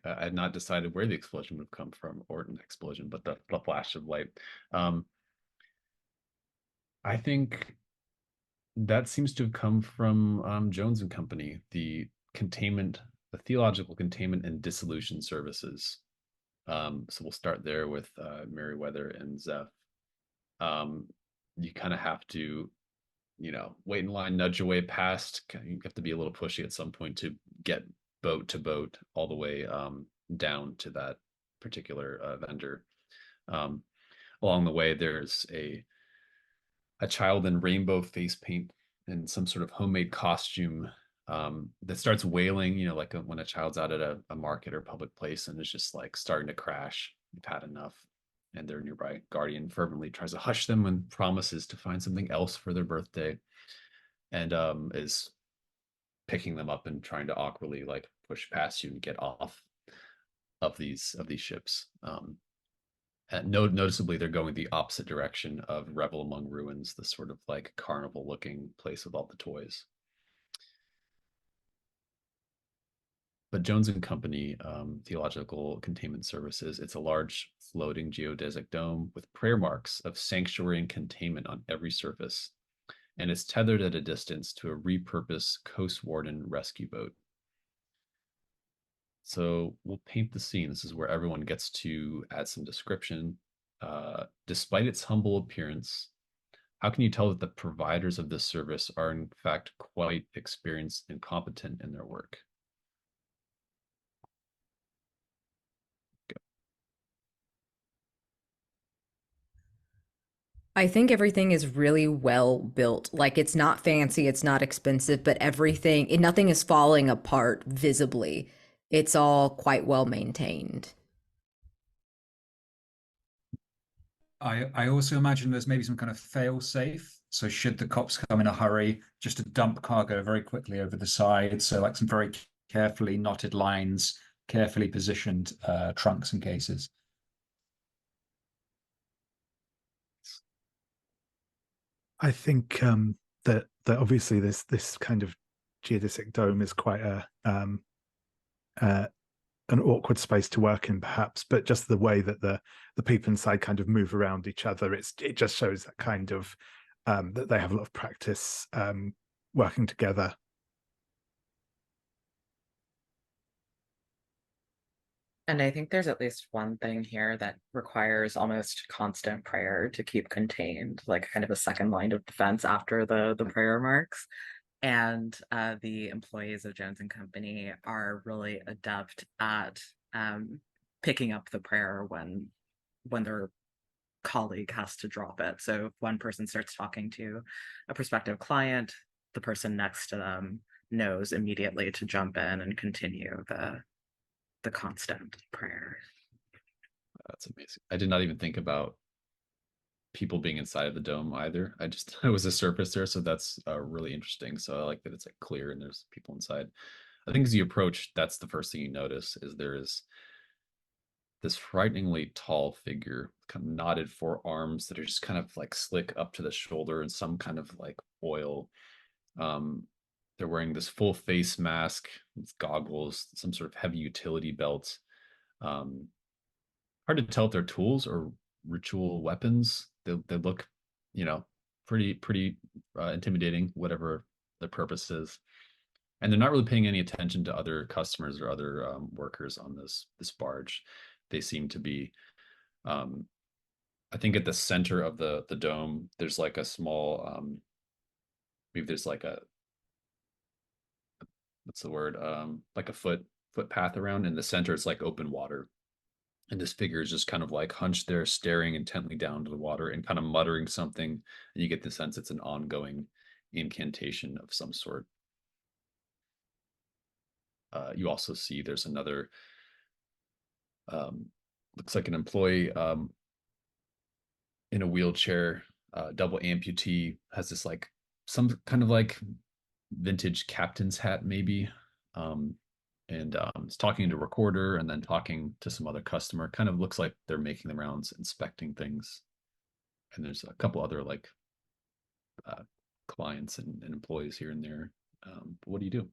had not decided where the explosion would come from, or an explosion, but the flash of light. I think that seems to have come from Jones and Company, the theological containment and dissolution services. So we'll start there with Meriwether and Zeph. You kind of have to, wait in line, nudge your way past. You have to be a little pushy at some point to get boat to boat all the way down to that particular vendor. Along the way, there's a child in rainbow face paint and some sort of homemade costume that starts wailing, like when a child's out at a market or public place and is just like starting to crash. You've had enough. And their nearby guardian fervently tries to hush them and promises to find something else for their birthday, and is picking them up and trying to awkwardly like push past you and get off. of these ships. And noticeably, they're going the opposite direction of Revel Among Ruins, the sort of like carnival-looking place with all the toys. But Jones and Company Theological Containment Services, it's a large floating geodesic dome with prayer marks of sanctuary and containment on every surface. And it's tethered at a distance to a repurposed Coast Warden rescue boat. So we'll paint the scene. This is where everyone gets to add some description. Despite its humble appearance, how can you tell that the providers of this service are in fact quite experienced and competent in their work? I think everything is really well built. Like it's not fancy, it's not expensive, but nothing is falling apart visibly. It's all quite well maintained. I also imagine there's maybe some kind of fail safe. So should the cops come in a hurry, just to dump cargo very quickly over the side. So like some very carefully knotted lines, carefully positioned trunks and cases. I think that obviously this kind of geodesic dome is quite uh, an awkward space to work in, perhaps. But just the way that the people inside kind of move around each other, it just shows that kind of that they have a lot of practice working together. And I think there's at least one thing here that requires almost constant prayer to keep contained, like kind of a second line of defense after the prayer marks. And the employees of Jones and Company are really adept at picking up the prayer when their colleague has to drop it. So if one person starts talking to a prospective client, the person next to them knows immediately to jump in and continue the constant prayer. That's amazing. I did not even think about people being inside of the dome either. I was a surface there, so that's really interesting. So I like that it's like clear and there's people inside. I think as you approach, that's the first thing you notice is there is this frighteningly tall figure, kind of knotted forearms that are just kind of like slick up to the shoulder and some kind of like oil. Um, they're wearing this full face mask, goggles, some sort of heavy utility belt. Um, Hard to tell if they're tools or ritual weapons. They look, pretty intimidating, whatever the purpose is. And they're not really paying any attention to other customers or other workers on this barge. They seem to be, I think, at the center of the dome. There's like a small, maybe there's like a what's the word? Like a footpath around. In the center, it's like open water. And this figure is just kind of like hunched there, staring intently down to the water and kind of muttering something. And you get the sense it's an ongoing incantation of some sort. You also see there's another, looks like an employee in a wheelchair, double amputee, has this like some kind of like vintage captain's hat, maybe. And it's talking to a recorder and then talking to some other customer. Kind of looks like they're making the rounds, inspecting things. And there's a couple other like clients and employees here and there. What do you do?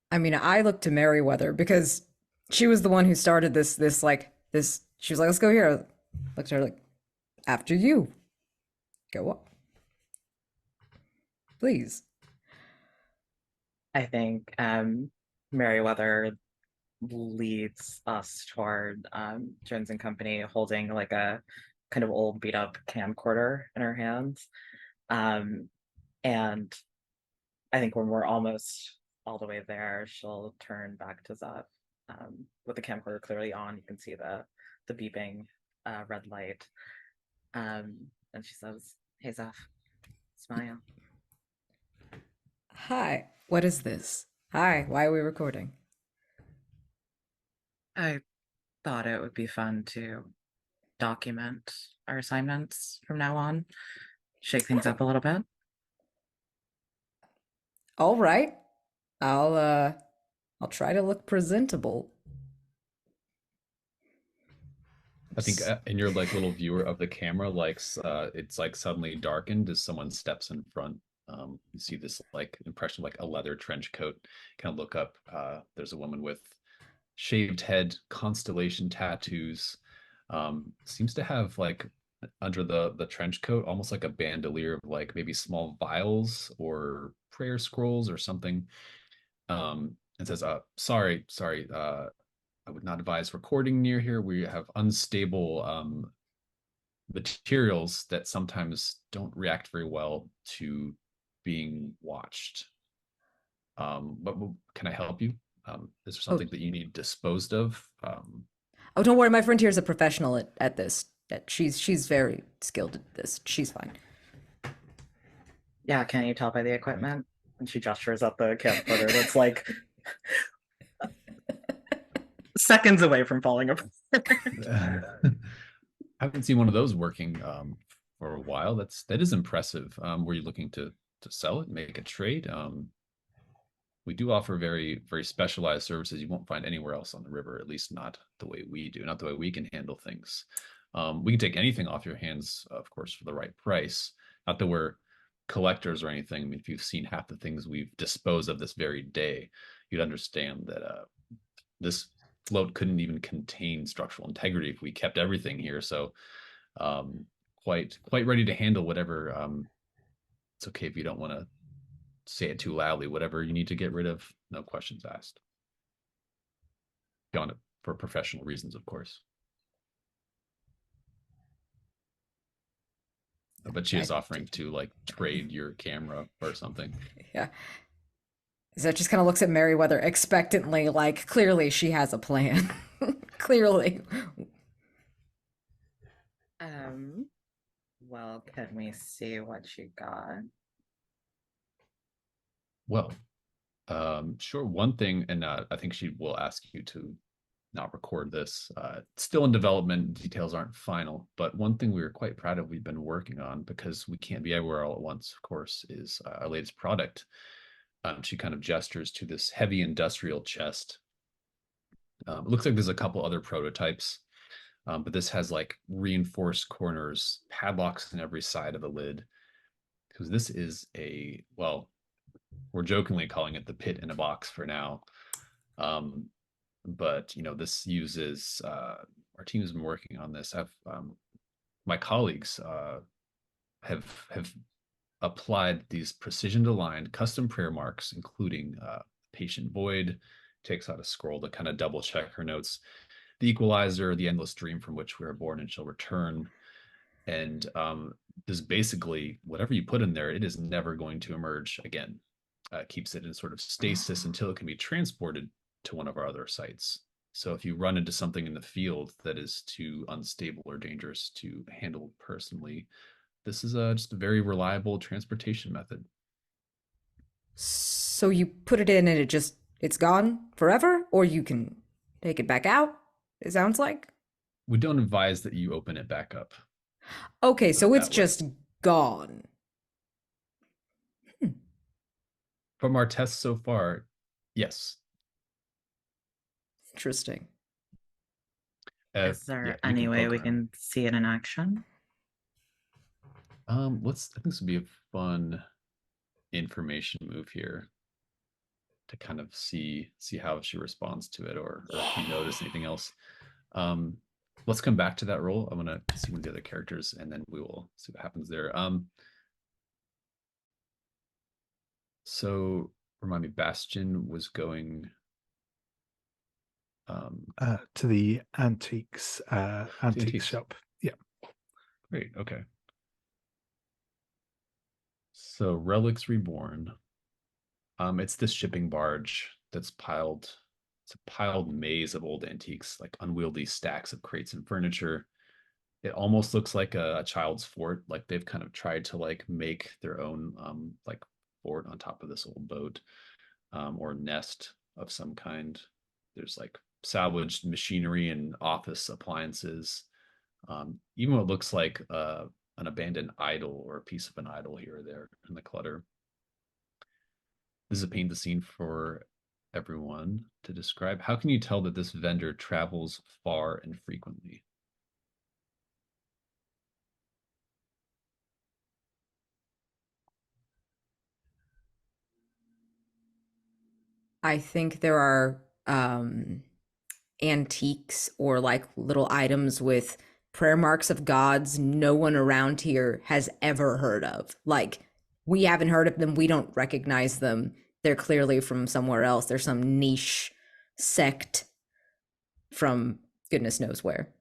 I mean, I look to Meriwether because she was the one who started this. She was like, "Let's go here." Looked at her like, "After you, go up, please." I think Meriwether leads us toward Jones and Company holding like a kind of old beat up camcorder in her hands. And I think when we're almost all the way there, she'll turn back to Zeph. With the camcorder clearly on, you can see the beeping red light. And she says, "Hey Zeph, smile." Hi, what is this? Hi, why are we recording? I thought it would be fun to document our assignments from now on, shake things up a little bit. All right, I'll I'll try to look presentable. I think in your like little viewer of the camera, like it's like suddenly darkened as someone steps in front. You see this like impression of like a leather trench coat. Kind of look up. There's a woman with shaved head, constellation tattoos. Seems to have like under the trench coat almost like a bandolier of like maybe small vials or prayer scrolls or something. And says, sorry, I would not advise recording near here. We have unstable materials that sometimes don't react very well to being watched. But can I help you? Is there Oh, something that you need disposed of? oh, don't worry. My friend here is a professional at this. She's very skilled at this. She's fine. Yeah, can you tell by the equipment? And she gestures at the camcorder that's like seconds away from falling apart. I haven't seen one of those working for a while. That is impressive. Were you looking to sell it, make a trade? We do offer very specialized services you won't find anywhere else on the river, at least not the way we do, not the way we can handle things. We can take anything off your hands, of course, for the right price. Not that we're collectors or anything. I mean, if you've seen half the things we've disposed of this very day, you'd understand that this float couldn't even contain structural integrity if we kept everything here. So quite ready to handle whatever. It's okay if you don't want to say it too loudly. Whatever you need to get rid of, no questions asked. Beyond it for professional reasons, of course. But she is offering to like trade your camera or something. Yeah. Zed just kind of looks at Merryweather expectantly, like clearly she has a plan. Clearly. Well, can we see what you got? Well, sure. One thing, and I think she will ask you to not record this. It's still in development. Details aren't final, but one thing we were quite proud of we've been working on, because we can't be everywhere all at once, of course, is our latest product. She kind of gestures to this heavy industrial chest. It looks like there's a couple other prototypes, but this has like reinforced corners, padlocks in every side of the lid. Because this is well, we're jokingly calling it the pit in a box for now. But this uses our team has been working on this. My colleagues have applied these precision aligned custom prayer marks, including patient void. Takes out a scroll to kind of double check her notes. The equalizer, the endless dream from which we are born and shall return. And this basically, whatever you put in there, it is never going to emerge again. Keeps it in sort of stasis until it can be transported to one of our other sites. So if you run into something in the field that is too unstable or dangerous to handle personally, this is just a very reliable transportation method. So you put it in and it's gone forever, or you can take it back out, it sounds like. We don't advise that you open it back up. Okay, so it's just gone. From our tests so far, yes. Interesting. Is there any way we can see it in action? I think this would be a fun information move here to kind of see how she responds to it, or if you notice anything else. Let's come back to that roll. I'm gonna see with the other characters, and then we will see what happens there. So remind me, Bastion was going to the antiques shop. Yeah. Great. Okay. So Relics Reborn. It's this shipping barge that's piled. It's a piled maze of old antiques, like unwieldy stacks of crates and furniture. It almost looks like a child's fort. Like they've kind of tried to like make their own like fort on top of this old boat, or nest of some kind. There's like salvaged machinery and office appliances. Even what looks like an abandoned idol or a piece of an idol here or there in the clutter. This is a paint the scene for everyone to describe how can you tell that this vendor travels far and frequently? I think there are antiques or like little items with prayer marks of gods no one around here has ever heard of. Like, we haven't heard of them, we don't recognize them. They're clearly from somewhere else. They're some niche sect from goodness knows where.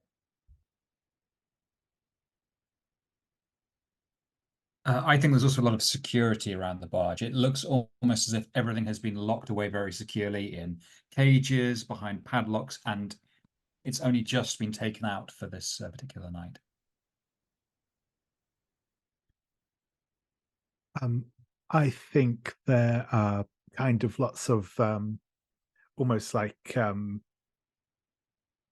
I think there's also a lot of security around the barge. It looks almost as if everything has been locked away very securely in cages, behind padlocks, and it's only just been taken out for this particular night. I think there are kind of lots of almost like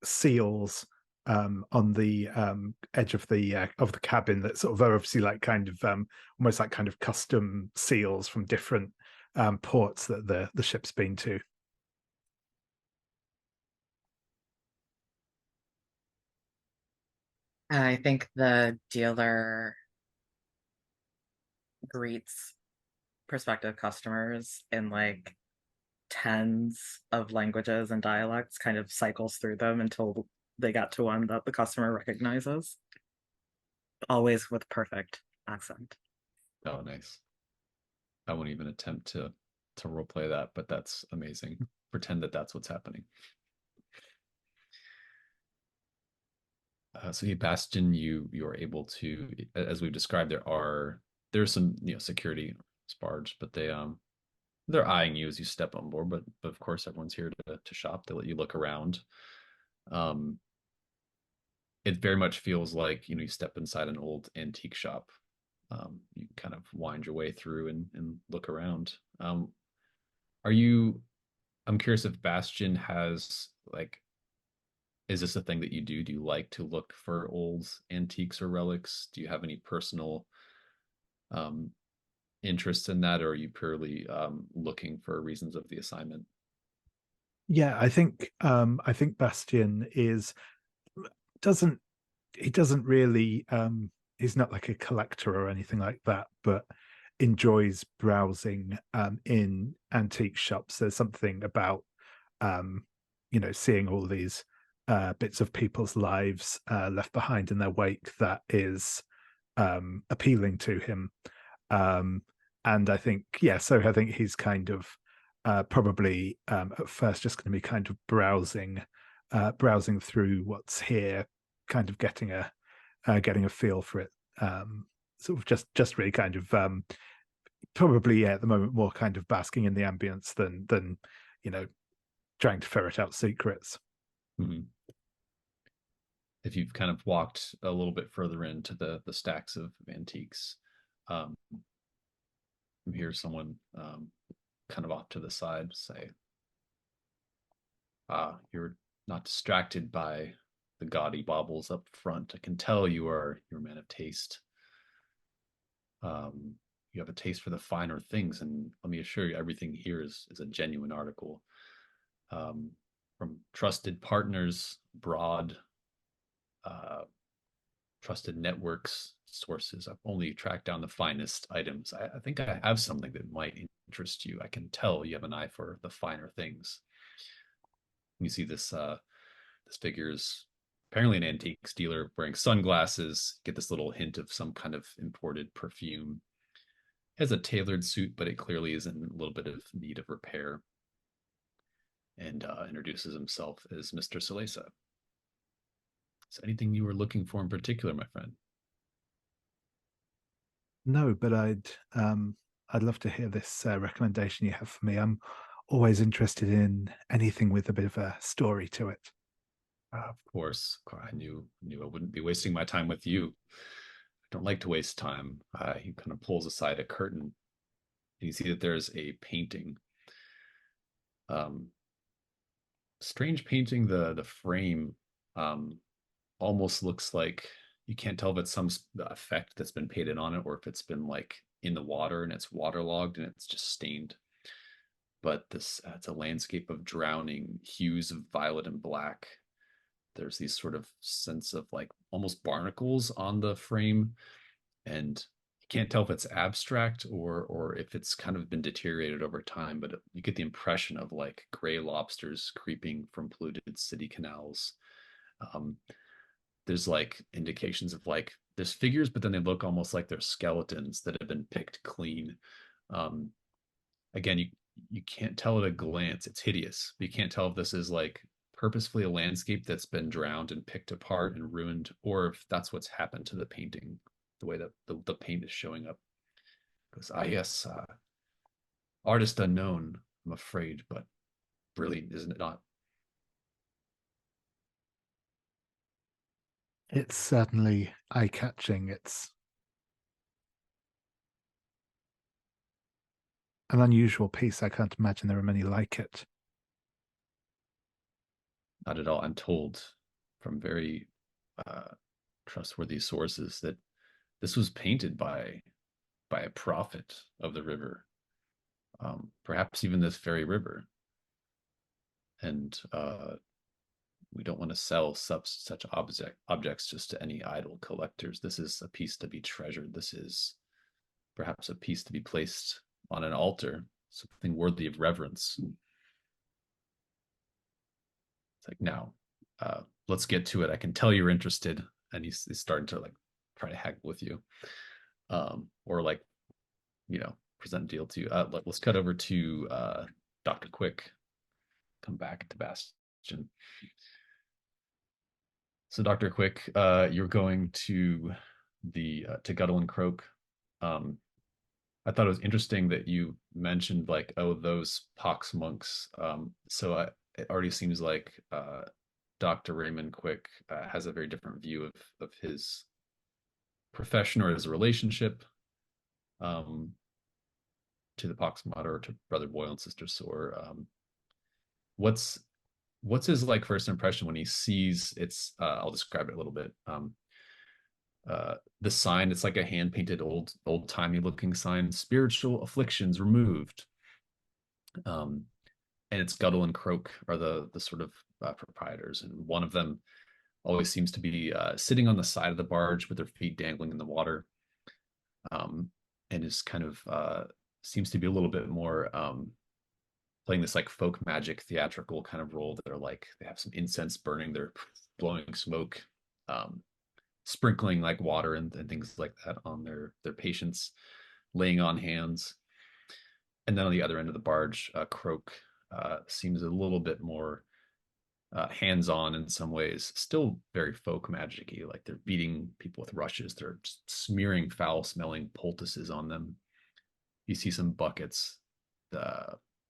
seals on the edge of the cabin that sort of are obviously like kind of almost like kind of custom seals from different ports that the ship's been to. I think the dealer greets prospective customers in like tens of languages and dialects, kind of cycles through them until they got to one that the customer recognizes, always with perfect accent. Oh, nice. I won't even attempt to role play that, but that's amazing. Pretend that that's what's happening. So yeah, Bastion, you're able to, as we've described, there's some security barge, but they're eyeing you as you step on board. But of course, everyone's here to shop. They let you look around. Um, it very much feels like you step inside an old antique shop. You kind of wind your way through and look around. Are you? I'm curious if Bastion has like, is this a thing that you do? Do you like to look for old antiques or relics? Do you have any personal um, interest in that, or are you purely looking for reasons of the assignment? Yeah, I think Bastion is doesn't he doesn't really he's not like a collector or anything like that, but enjoys browsing in antique shops. There's something about seeing all these bits of people's lives left behind in their wake that is appealing to him. Um, and I think, yeah, so I think he's kind of probably at first just going to be kind of browsing through what's here, kind of getting a feel for it. Sort of just really kind of probably, yeah, at the moment more kind of basking in the ambience than you know trying to ferret out secrets. Mhm. If you've kind of walked a little bit further into the stacks of antiques, um, you hear someone kind of off to the side say, you're not distracted by the gaudy baubles up front. I can tell you're a man of taste. Um, you have a taste for the finer things, and let me assure you, everything here is a genuine article. Um, from trusted partners, broad, uh, trusted networks, sources. I've only tracked down the finest items. I think I have something that might interest you. I can tell you have an eye for the finer things. You see this figure's apparently an antiques dealer wearing sunglasses. Get this little hint of some kind of imported perfume. He has a tailored suit, but it clearly is in a little bit of need of repair. And introduces himself as Mr. Salesa. Is there anything you were looking for in particular, my friend? No, but I'd love to hear this recommendation you have for me. I'm always interested in anything with a bit of a story to it. Of course, I knew I wouldn't be wasting my time with you. I don't like to waste time. He kind of pulls aside a curtain, and you see that there's a painting. Um, Strange painting. The frame almost looks like you can't tell if it's some effect that's been painted on it or if it's been like in the water and it's waterlogged and it's just stained. but this it's a landscape of drowning hues of violet and black. There's these sort of sense of like almost barnacles on the frame, and you can't tell if it's abstract or if it's kind of been deteriorated over time, but you get the impression of like gray lobsters creeping from polluted city canals. um, there's like indications of like there's figures, but then they look almost like they're skeletons that have been picked clean. um, Again, you can't tell at a glance. It's hideous, but you can't tell if this is like purposefully a landscape that's been drowned and picked apart and ruined, or if that's what's happened to the painting, the way that the paint is showing up. Because yes, artist unknown, I'm afraid, but brilliant, isn't it not? It's certainly eye-catching. It's an unusual piece. I can't imagine there are many like it. Not at all. I'm told from very trustworthy sources that this was painted by a prophet of the river, perhaps even this very river. And we don't want to sell such objects just to any idle collectors. This is a piece to be treasured. This is perhaps a piece to be placed on an altar, something worthy of reverence. It's like, now, let's get to it. I can tell you're interested. And he's starting to like try to haggle with you, or like, present a deal to you. Let's cut over to Dr. Quick. Come back to Bastion. So Dr. Quick, you're going to Guttle and Croak. I thought it was interesting that you mentioned like, oh, those pox monks. So it already seems like Dr. Raymond Quick has a very different view of his profession or his relationship to the pox mater, or to Brother Boyle and Sister Sore. What's his like first impression when he sees it's I'll describe it a little bit. The sign, it's like a hand painted old-timey looking sign, spiritual afflictions removed. And it's Guttle and Croak are the sort of proprietors, and one of them always seems to be sitting on the side of the barge with their feet dangling in the water, and is kind of seems to be a little bit more playing this like folk magic theatrical kind of role. They're like, they have some incense burning, they're blowing smoke, sprinkling like water and things like that on their patients, laying on hands. And then on the other end of the barge, Croak seems a little bit more hands-on in some ways, still very folk magic-y. Like they're beating people with rushes, they're just smearing foul-smelling poultices on them. You see some buckets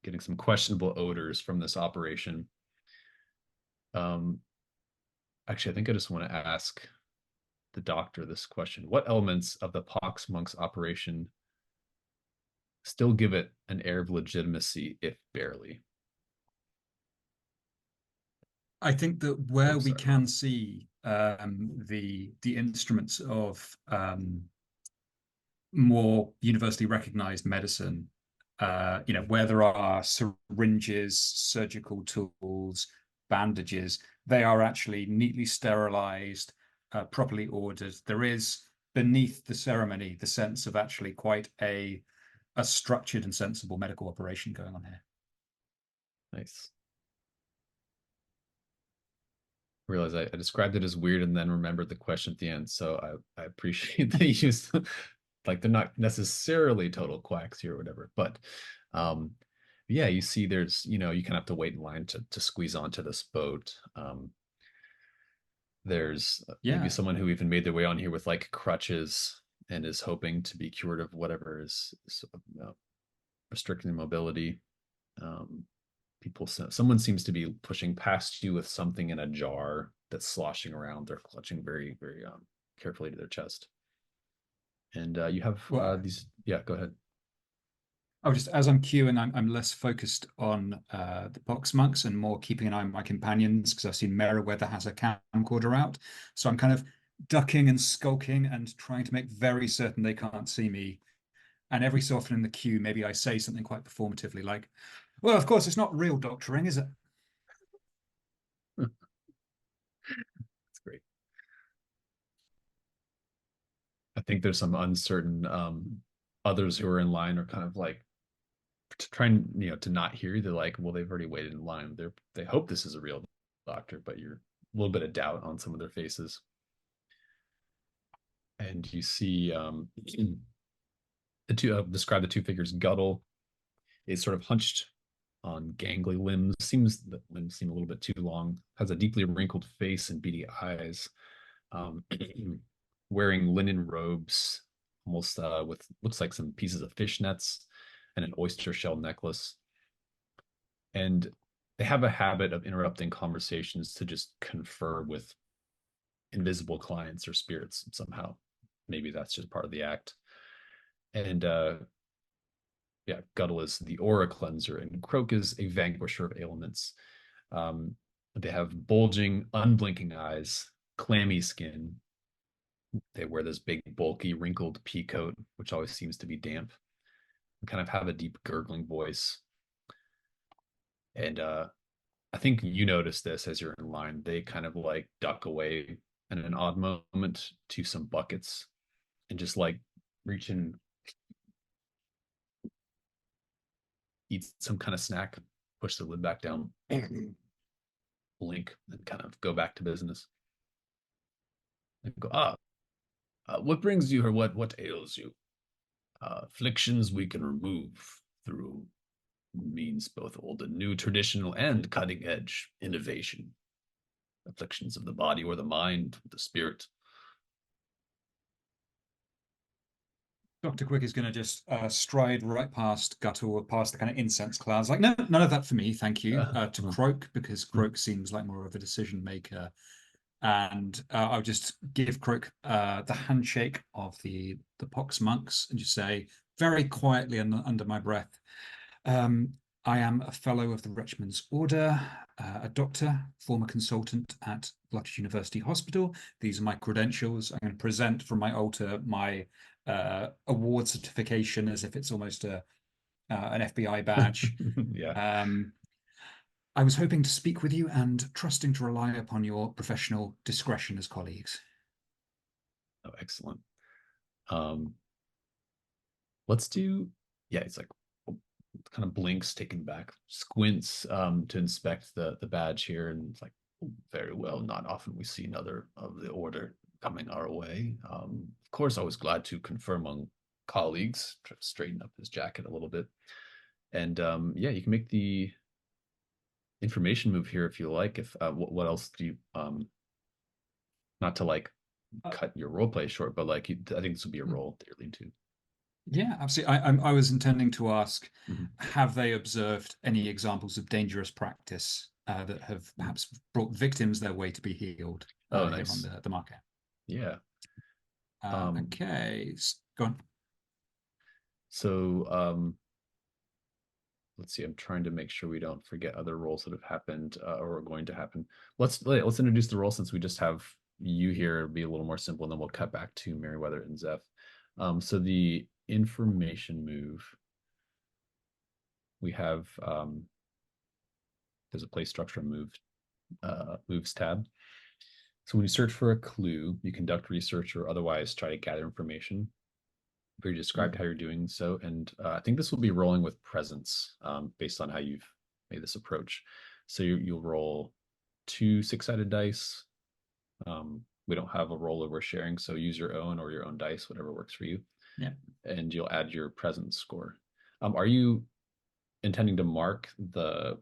getting some questionable odors from this operation. Actually, I think I just want to ask the doctor this question. What elements of the Pox Monks operation still give it an air of legitimacy, if barely? I think that where we can see the instruments of more universally recognized medicine, where there are syringes, surgical tools, bandages, they are actually neatly sterilized, properly ordered. There is beneath the ceremony the sense of actually quite a structured and sensible medical operation going on here. Nice. I realize I described it as weird and then remembered the question at the end, so I appreciate the use. Like they're not necessarily total quacks here or whatever, but yeah, you see there's, you kind of have to wait in line to squeeze onto this boat. There's maybe someone who even made their way on here with like crutches and is hoping to be cured of whatever is restricting their mobility. Someone seems to be pushing past you with something in a jar that's sloshing around. They're clutching very, very carefully to their chest. And you have these. Yeah, go ahead. Oh, just as I'm queuing, I'm less focused on the Pox Monks and more keeping an eye on my companions, because I've seen Meriwether has a camcorder out. So I'm kind of ducking and skulking and trying to make very certain they can't see me. And every so often in the queue, maybe I say something quite performatively like, Well, of course, it's not real doctoring, is it? That's great. I think there's some uncertain others who are in line are kind of like trying, to not hear you. They're like, well, they've already waited in line. They hope this is a real doctor, but you're a little bit of doubt on some of their faces. And you see the two describe the two figures. Guttle is sort of hunched on gangly limbs. Seems the limbs seem a little bit too long. Has a deeply wrinkled face and beady eyes. Um, wearing linen robes, almost with looks like some pieces of fish nets and an oyster shell necklace. And they have a habit of interrupting conversations to just confer with invisible clients or spirits somehow. Maybe that's just part of the act. And yeah, Guttle is the aura cleanser, and Croak is a vanquisher of ailments. Um, they have bulging, unblinking eyes, clammy skin. They wear this big, bulky, wrinkled pea coat, which always seems to be damp. And kind of have a deep, gurgling voice. And I think you notice this as you're in line. They kind of like duck away in an odd moment to some buckets and just like reach in, eat some kind of snack, push the lid back down, blink, and kind of go back to business. And go, what brings you, or what ails you? Afflictions we can remove through means both old and new, traditional and cutting edge innovation. Afflictions of the body or the mind, the spirit. Dr. Quick is going to just stride right past Guttle, past the kind of incense clouds. Like, no, none of that for me, thank you. To Croak, because Croak seems like more of a decision maker. And I'll just give Croak the handshake of the Pox monks and just say very quietly and under my breath, I am a fellow of the Retchman's Order, a doctor, former consultant at Bloods University Hospital. These are my credentials. I'm going to present from my altar my award certification as if it's almost an FBI badge. Yeah. I was hoping to speak with you and trusting to rely upon your professional discretion as colleagues. Oh, excellent. Let's do, yeah, it's like kind of blinks, taken back, squints to inspect the badge here, and it's like, oh, very well. Not often we see another of the order coming our way. Of course, I was glad to confer among colleagues, try to straighten up his jacket a little bit. And yeah, you can make the information move here if you like. If what else do you not to like cut your role play short, but like I think this would be a role that you're leading to. Yeah, absolutely. I was intending to ask, have they observed any examples of dangerous practice that have perhaps brought victims their way to be healed Oh, nice. here on the market? Yeah. Okay, go on. So let's see. I'm trying to make sure we don't forget other roles that have happened or are going to happen. Let's introduce the role since we just have you here. It'll be a little more simple, and then we'll cut back to Merriweather and Zeph. So the information move, we have there's a play structure moves tab. So when you search for a clue, you conduct research or otherwise try to gather information. You've already described how you're doing so, and I think this will be rolling with presence based on how you've made this approach. So you'll roll 2 6-sided dice. We don't have a roller we're sharing, so use your own or your own dice, whatever works for you. Yeah. And you'll add your presence score. Are you intending to mark the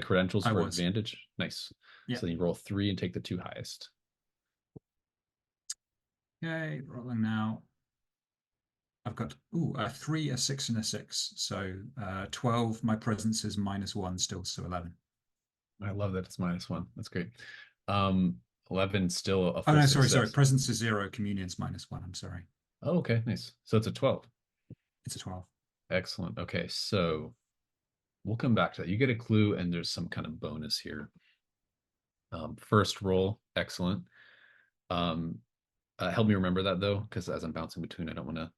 credentials for advantage? Nice. Yeah. So you roll 3 and take the 2 highest. Okay, rolling now. I've got a 3, a 6, and a 6. So 12. My presence is -1 still, so 11. I love that it's -1. That's great. 11 still a full no, success. sorry. Presence is 0, communion's -1. I'm sorry. Oh, okay, nice. So it's a 12. It's a 12. Excellent. Okay, so we'll come back to that. You get a clue, and there's some kind of bonus here. First roll, excellent. Help me remember that though, because as I'm bouncing between, I don't want to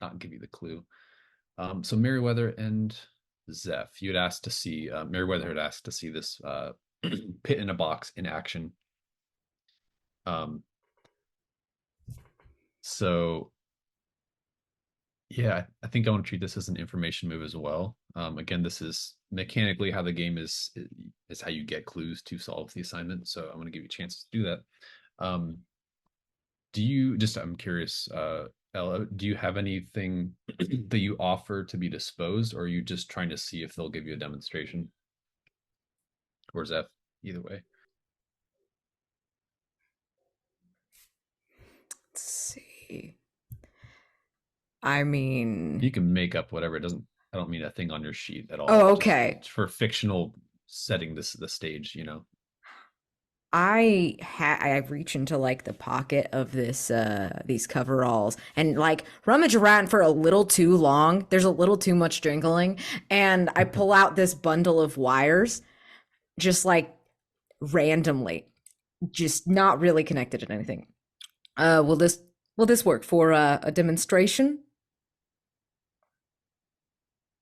not give you the clue. So Merriweather and Zeph, you had asked to see Meriwether had asked to see this pit in a box in action. So yeah, I think I want to treat this as an information move as well. Again, this is mechanically how the game is how you get clues to solve the assignment. So I'm going to give you a chance to do that. Do you just, I'm curious, Ella, do you have anything that you offer to be disposed, or are you just trying to see if they'll give you a demonstration? Or Zeph, either way. Let's see. I mean, You can make up whatever. It doesn't, I don't mean a thing on your sheet at all. oh, Just okay. for fictional setting the stage, you know. I reach into like the pocket of this these coveralls and like rummage around for a little too long. There's a little too much jingling, and I pull out this bundle of wires just like randomly, just not really connected to anything. Will this work for a demonstration?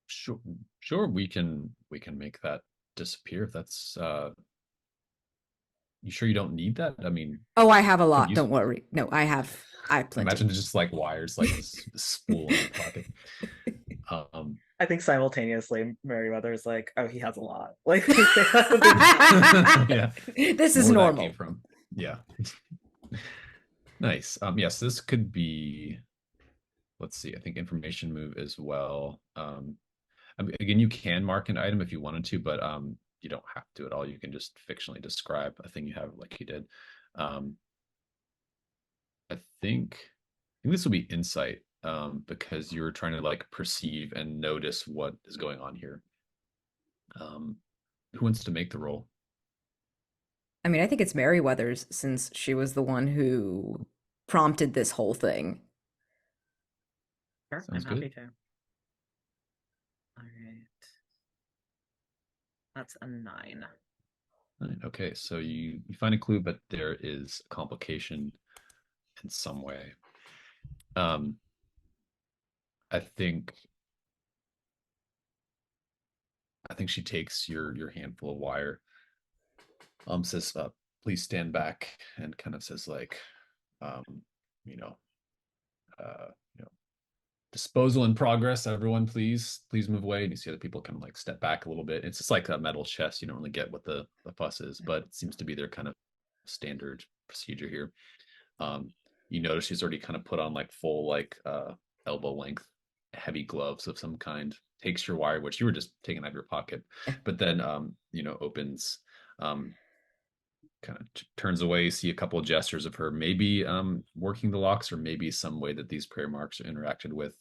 Sure, sure, we can make that disappear if that's you sure you don't need that? I mean, Oh, I have a could lot. use Don't worry. No, I have plenty. imagine just like wires like this spool in your pocket. I think simultaneously Merryweather's like, oh, he has a lot. Like, yeah. This is Where that normal. came from. Yeah. Nice. Yes, this could be, let's see, I think information move as well. I mean, again, you can mark an item if you wanted to, but you don't have to at all. You can just fictionally describe a thing you have like you did. Um, I think this will be insight, because you're trying to like perceive and notice what is going on here. Who wants to make the roll? I mean, I think it's Merryweather's since she was the one who prompted this whole thing. sure, Sounds I'm happy good. to. All right. That's a 9. Right, okay, so you find a clue, but there is a complication in some way. I think she takes your handful of wire, says, please stand back, and kind of says like, um, you know, you know, disposal in progress, everyone, please move away. And you see other people kind of like step back a little bit. It's just like a metal chest. You don't really get what the fuss is, but it seems to be their kind of standard procedure here. You notice she's already kind of put on like full like elbow length heavy gloves of some kind, takes your wire, which you were just taking out of your pocket, but then opens, kind of turns away. You see a couple of gestures of her maybe working the locks, or maybe some way that these prayer marks are interacted with.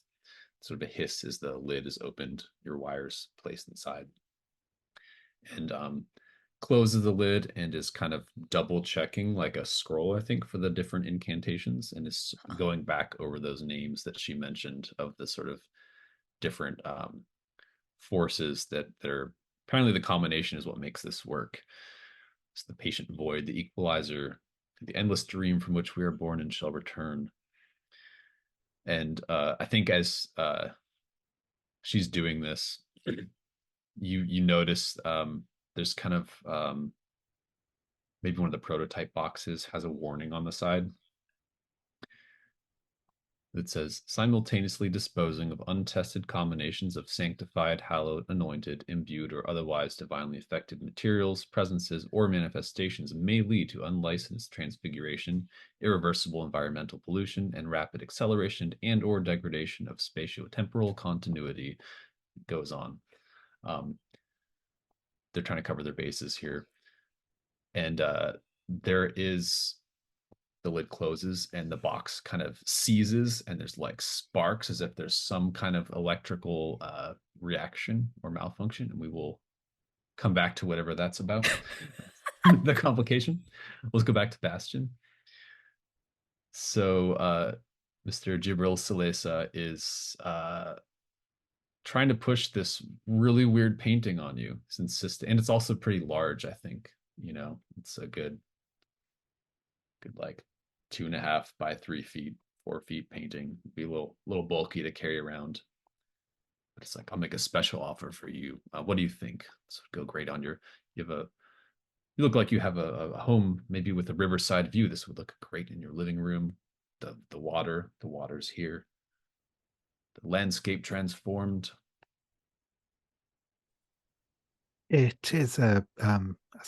Sort of a hiss as the lid is opened, your wires placed inside, and closes the lid and is kind of double checking like a scroll, I think, for the different incantations, and is going back over those names that she mentioned of the sort of different forces that they're apparently the combination is what makes this work. It's the patient void, the equalizer, the endless dream from which we are born and shall return. And I think as she's doing this, you notice there's kind of maybe one of the prototype boxes has a warning on the side that says simultaneously disposing of untested combinations of sanctified, hallowed, anointed, imbued, or otherwise divinely affected materials, presences, or manifestations may lead to unlicensed transfiguration, irreversible environmental pollution, and rapid acceleration and or degradation of spatiotemporal continuity. It goes on. They're trying to cover their bases here. And there is the lid closes and the box kind of seizes, and there's like sparks as if there's some kind of electrical reaction or malfunction, and we will come back to whatever that's about. The complication. Let's go back to Bastion. So Mr. Gabriel Salesa is trying to push this really weird painting on you. It's insistent, and it's also pretty large, I think. It's a good like 2.5 by 3 feet, 4 feet painting. Be a little bulky to carry around, but it's like, I'll make a special offer for you. What do you think? This would go great on your. You look like you have a home, maybe with a riverside view. This would look great in your living room. The water's here. The landscape transformed. It is as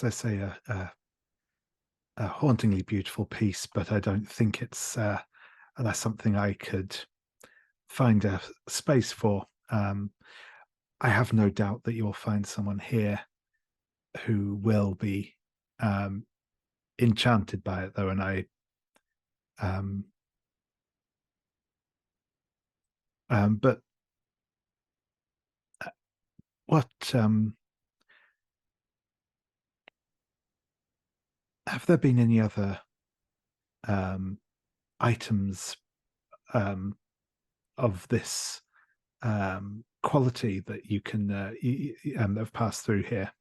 I say, a hauntingly beautiful piece, but I don't think that's something I could find a space for. I have no doubt that you'll find someone here who will be enchanted by it, though, and but what have there been any other items of this quality that you can have passed through here?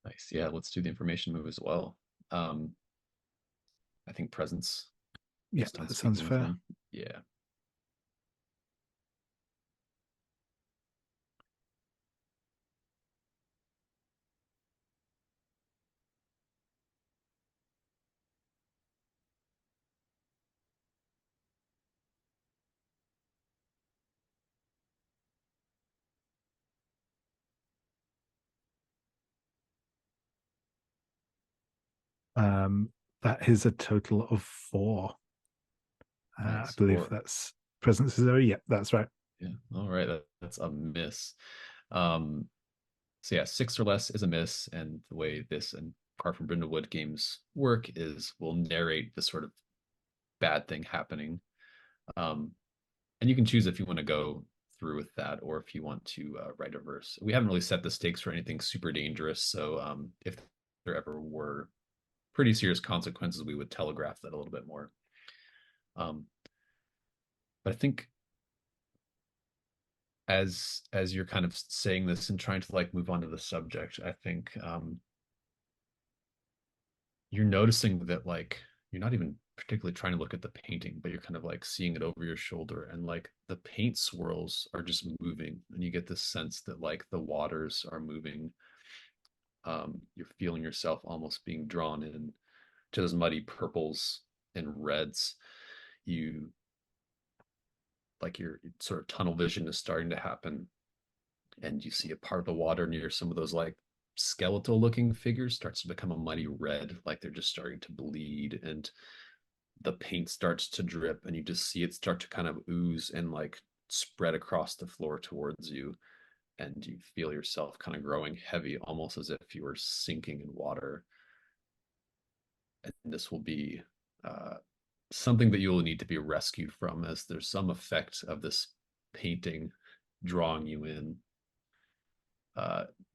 Nice. Yeah, let's do the information move as well. I think presence. Yeah, that sounds fair. Yeah. That is a total of 4. Nice. I believe 4. that's presence is 0. Yep, that's right. Yeah. All right. That's a miss. So yeah, 6 or less is a miss, and the way this and Par from Brindlewood games work is we'll narrate the sort of bad thing happening, and you can choose if you want to go through with that or if you want to write a verse. We haven't really set the stakes for anything super dangerous, so if there ever were pretty serious consequences, we would telegraph that a little bit more. But I think as you're kind of saying this and trying to like move on to the subject, I think you're noticing that like you're not even particularly trying to look at the painting, but you're kind of like seeing it over your shoulder, and like the paint swirls are just moving, and you get this sense that like the waters are moving. You're feeling yourself almost being drawn in to those muddy purples and reds. You like your sort of tunnel vision is starting to happen, and you see a part of the water near some of those like skeletal looking figures starts to become a muddy red, like they're just starting to bleed, and the paint starts to drip, and you just see it start to kind of ooze and like spread across the floor towards you, and you feel yourself kind of growing heavy, almost as if you were sinking in water. And this will be something that you will need to be rescued from, as there's some effect of this painting drawing you in.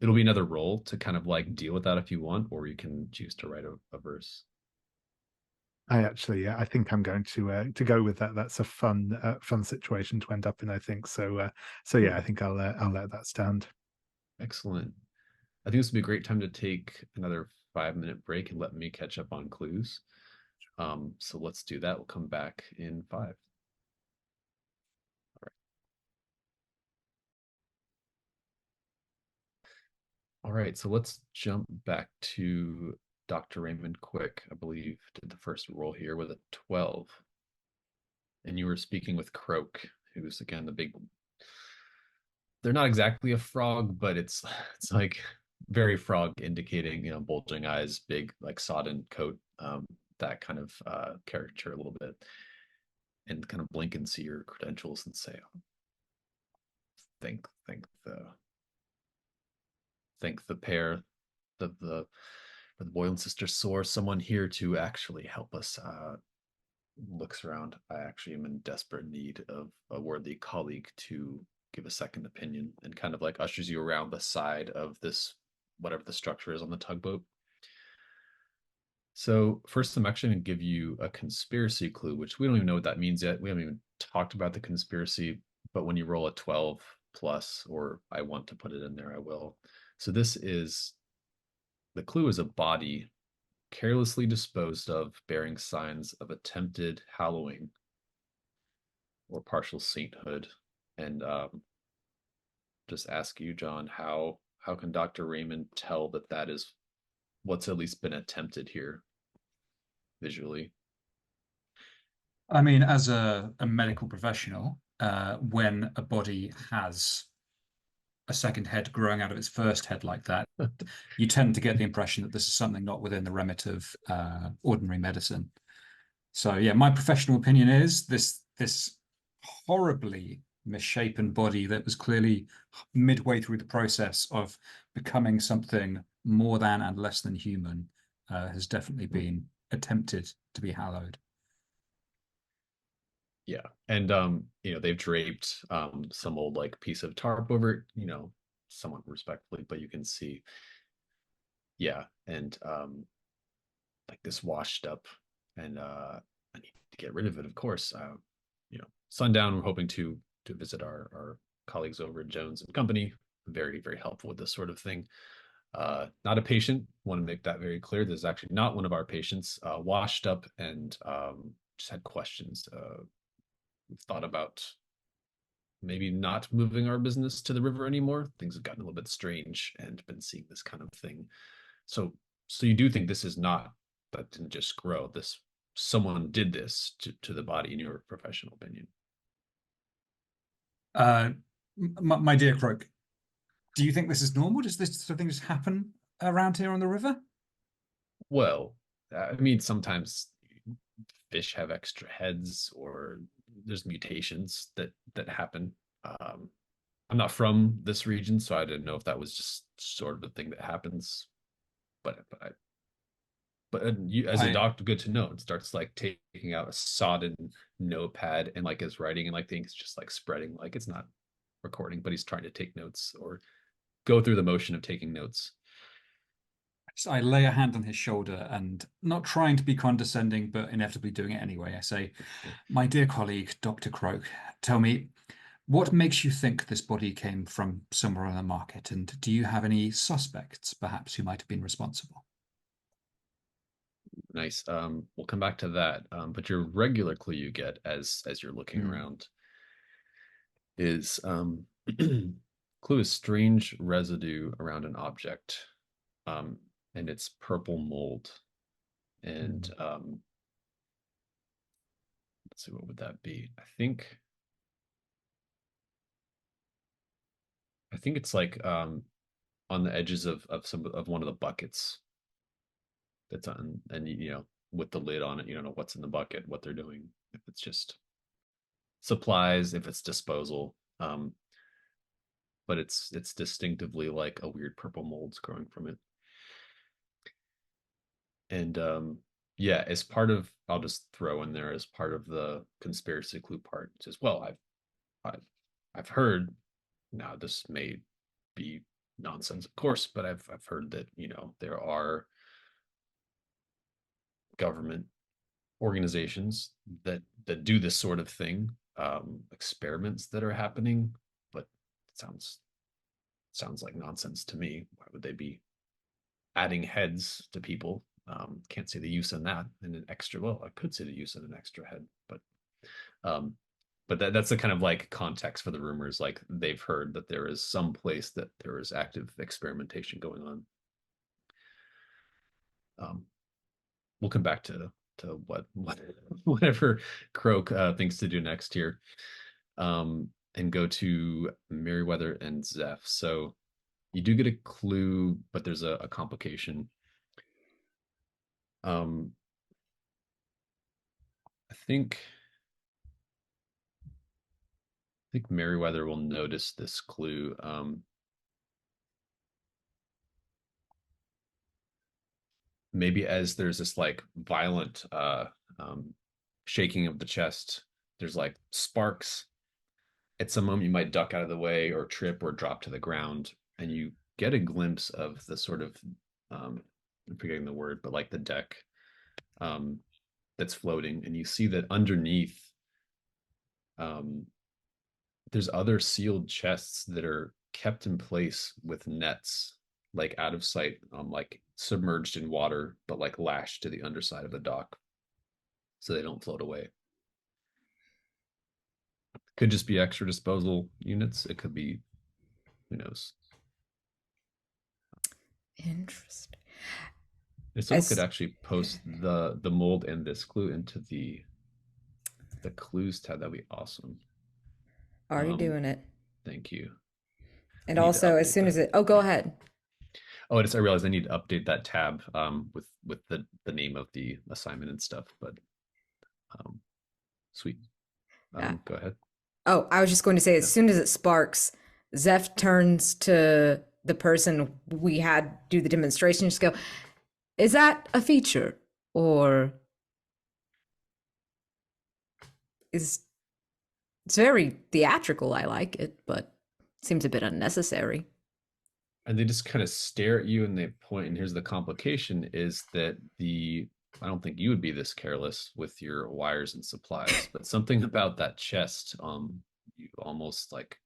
It'll be another roll to kind of like deal with that if you want, or you can choose to write a verse. I think I'm going to go with that. That's a fun situation to end up in, I think. So yeah, I think I'll let that stand. Excellent. I think this would be a great time to take another 5-minute break and let me catch up on clues. So let's do that. We'll come back in 5. All right, so let's jump back to Dr. Raymond Quick, I believe, did the first roll here with a 12. And you were speaking with Croak, who's again the big. They're not exactly a frog, but it's like very frog indicating, bulging eyes, big like sodden coat, that kind of caricature a little bit, and kind of blink and see your credentials and say, thank the pair, the Boyle and sister Soar, someone here to actually help us. Looks around. I actually am in desperate need of a worthy colleague to give a second opinion, and kind of like ushers you around the side of this, whatever the structure is on the tugboat. So first, I'm actually going to give you a conspiracy clue, which we don't even know what that means yet. We haven't even talked about the conspiracy, but when you roll a 12 plus, or I want to put it in there, I will. So the clue is a body carelessly disposed of, bearing signs of attempted hallowing or partial sainthood. and just ask you, John, how can Dr. Raymond tell that that is what's at least been attempted here visually? I mean, as a medical professional, when a body has a second head growing out of its first head like that, you tend to get the impression that this is something not within the remit of ordinary medicine. So yeah, my professional opinion is this horribly misshapen body that was clearly midway through the process of becoming something more than and less than human has definitely been attempted to be hallowed. Yeah. And they've draped some old like piece of tarp over it, somewhat respectfully, but you can see, yeah, and like this washed up, and I need to get rid of it, of course. Sundown, we're hoping to visit our colleagues over at Jones and Company. Very, very helpful with this sort of thing. Not a patient, want to make that very clear. This is actually not one of our patients. Washed up and just had questions. We've thought about maybe not moving our business to the river anymore. Things have gotten a little bit strange and been seeing this kind of thing. So you do think this is not, that didn't just grow. This, someone did this to the body, in your professional opinion? My dear Croak, do you think this is normal? Does this sort of thing just happen around here on the river? Well, I mean, sometimes fish have extra heads, or there's mutations that happen. I'm not from this region, so I didn't know if that was just sort of the thing that happens. But you, as a doctor, good to know. It starts like taking out a sodden notepad and like is writing, and like the ink's just like spreading, like it's not recording, but he's trying to take notes or go through the motion of taking notes. So I lay a hand on his shoulder and, not trying to be condescending, but inevitably doing it anyway, I say, "My dear colleague, Dr. Croak, tell me, what makes you think this body came from somewhere on the market? And do you have any suspects, perhaps, who might have been responsible?" Nice. We'll come back to that. But your regular clue you get as you're looking around is clue is strange residue around an object. And it's purple mold. And let's see, what would that be? I think it's like on the edges of some of one of the buckets that's on, and with the lid on it, you don't know what's in the bucket, what they're doing, if it's just supplies, if it's disposal. But it's distinctively like a weird purple mold's growing from it. And yeah, as part of, I'll just throw in there as part of the conspiracy clue part, it says, well, I've heard, now this may be nonsense, of course, but I've heard that there are government organizations that do this sort of thing, experiments that are happening, but it sounds like nonsense to me. Why would they be adding heads to people? Can't see the use in that. And an extra, well, I could see the use in an extra head, but that's the kind of like context for the rumors. Like they've heard that there is some place that there is active experimentation going on. We'll come back to whatever Croak thinks to do next here, and go to Merriweather and Zeph. So you do get a clue, but there's a complication. I think Merriweather will notice this clue. Maybe as there's this like violent shaking of the chest, there's like sparks. At some moment you might duck out of the way or trip or drop to the ground, and you get a glimpse of the sort of I'm forgetting the word, but like the deck that's floating, and you see that underneath there's other sealed chests that are kept in place with nets, like out of sight, like submerged in water, but like lashed to the underside of the dock so they don't float away. Could just be extra disposal units. It could be, who knows. Interesting. If someone As- could actually post the mold and this clue into the clues tab, that'd be awesome. Already doing it. Thank you. And I need to also, as update soon that. as it, oh, go ahead. Oh, I realized I need to update that tab with the name of the assignment and stuff. But sweet. Go ahead. Oh, I was just going to say, as soon as it sparks, Zeph turns to the person we had do the demonstration. Just go, is that a feature or is it's very theatrical? I like it, but seems a bit unnecessary. And they just kind of stare at you and they point, and here's the complication is that I don't think you would be this careless with your wires and supplies, but something about that chest, you almost like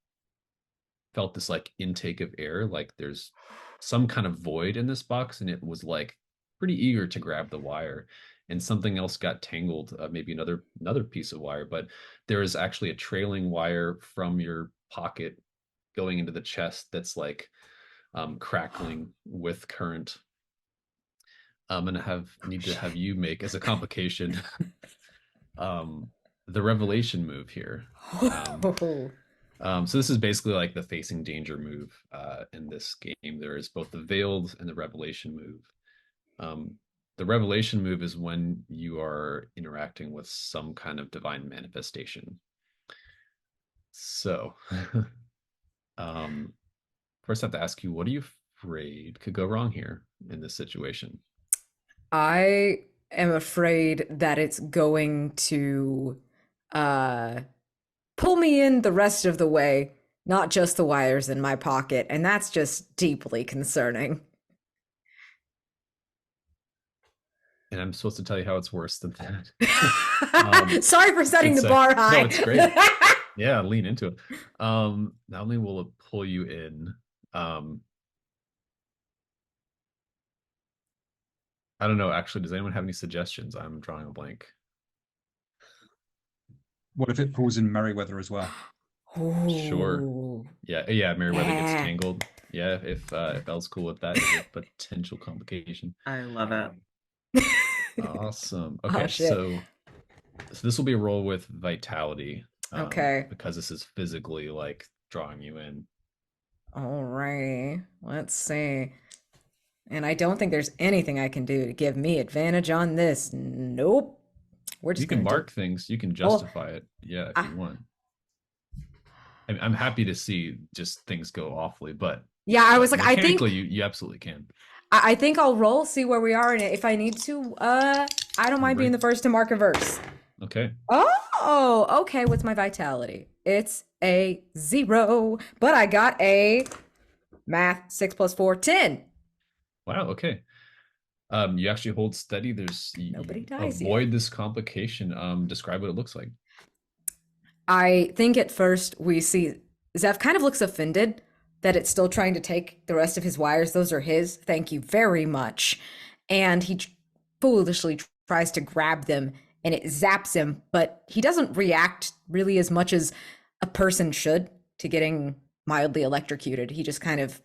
felt this like intake of air, like there's some kind of void in this box, and it was like pretty eager to grab the wire, and something else got tangled, maybe another piece of wire, but there is actually a trailing wire from your pocket going into the chest that's like crackling with current. I'm gonna need to have you make as a complication the revelation move here. So this is basically like the facing danger move in this game. There is both the veiled and the revelation move. The revelation move is when you are interacting with some kind of divine manifestation. So first I have to ask you, what are you afraid could go wrong here in this situation? I am afraid that it's going to pull me in the rest of the way, not just the wires in my pocket, and that's just deeply concerning. And I'm supposed to tell you how it's worse than that. Sorry for setting the bar high. No, it's great. Yeah, lean into it. Not only will it pull you in, I don't know, actually, does anyone have any suggestions? I'm drawing a blank. What if it pulls in Merryweather as well? Sure. Yeah, Merryweather gets tangled. Yeah, if Elle's cool with that, is a potential complication. I love it. Awesome. Okay, so this will be a roll with vitality. Okay. Because this is physically like drawing you in. All right. Let's see. And I don't think there's anything I can do to give me advantage on this. Nope. We're just you can mark things. You can justify it. Yeah, if you want. I'm happy to see just things go awfully, but yeah, I was like, I think you absolutely can. I think I'll roll, see where we are in it. If I need to, I don't mind being the first to mark a verse. Okay. Oh, okay. What's my vitality? It's a 0, but I got a math 6 + 4, 10. Wow. Okay. You actually hold steady. Nobody dies. Avoid this complication. Describe what it looks like. I think at first we see Zeph kind of looks offended that it's still trying to take the rest of his wires. Those are his. Thank you very much. And he foolishly tries to grab them and it zaps him, but he doesn't react really as much as a person should to getting mildly electrocuted. He just kind of,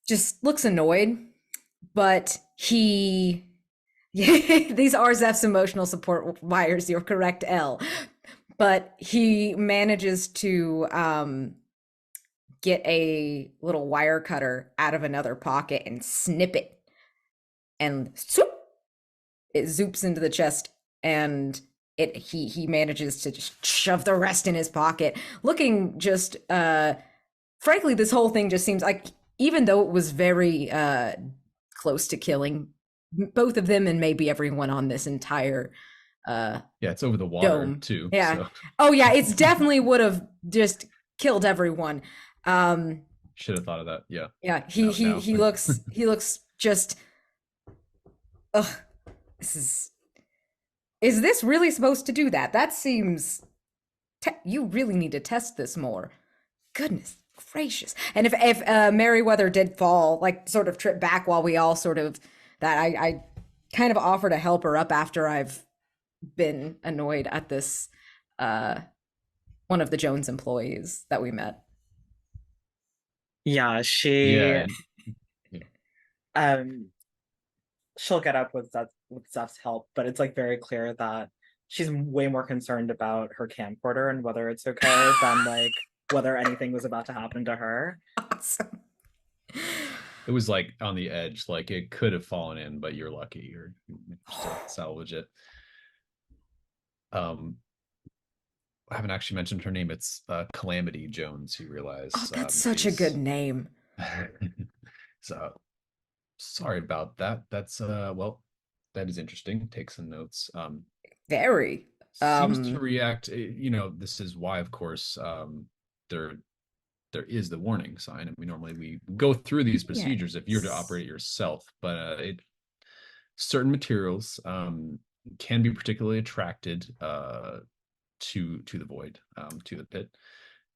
just looks annoyed, but these are Zeph's emotional support wires. You're correct, Elle. But he manages to get a little wire cutter out of another pocket and snip it. And swoop, it zoops into the chest, and he manages to just shove the rest in his pocket, looking just frankly, this whole thing just seems like, even though it was very close to killing both of them and maybe everyone on this entire it's over the water dome. too. Yeah. So. Oh yeah, it's definitely would have just killed everyone. Should have thought of that. Yeah. Yeah. He looks just. Ugh. Is this really supposed to do that? That seems. You really need to test this more. Goodness gracious! And if Merryweather did fall, like sort of trip back while we all sort of I kind of offer to help her up after I've been annoyed at this one of the Jones employees that we met. Yeah, Yeah. Yeah. um she'll get up with Zeph's help, but it's like very clear that she's way more concerned about her camcorder and whether it's okay than like whether anything was about to happen to her. Awesome. It was like on the edge, like it could have fallen in, but you're lucky. You're managed to salvage it. I haven't actually mentioned her name. It's Calamity Jones, you realize. Oh, that's such a good name. So sorry about that. That's well, that is interesting. Take some notes. Very. Seems to react, this is why, of course, there is the warning sign, and we go through these procedures if you're to operate it yourself, but certain materials can be particularly attracted to the void, to the pit.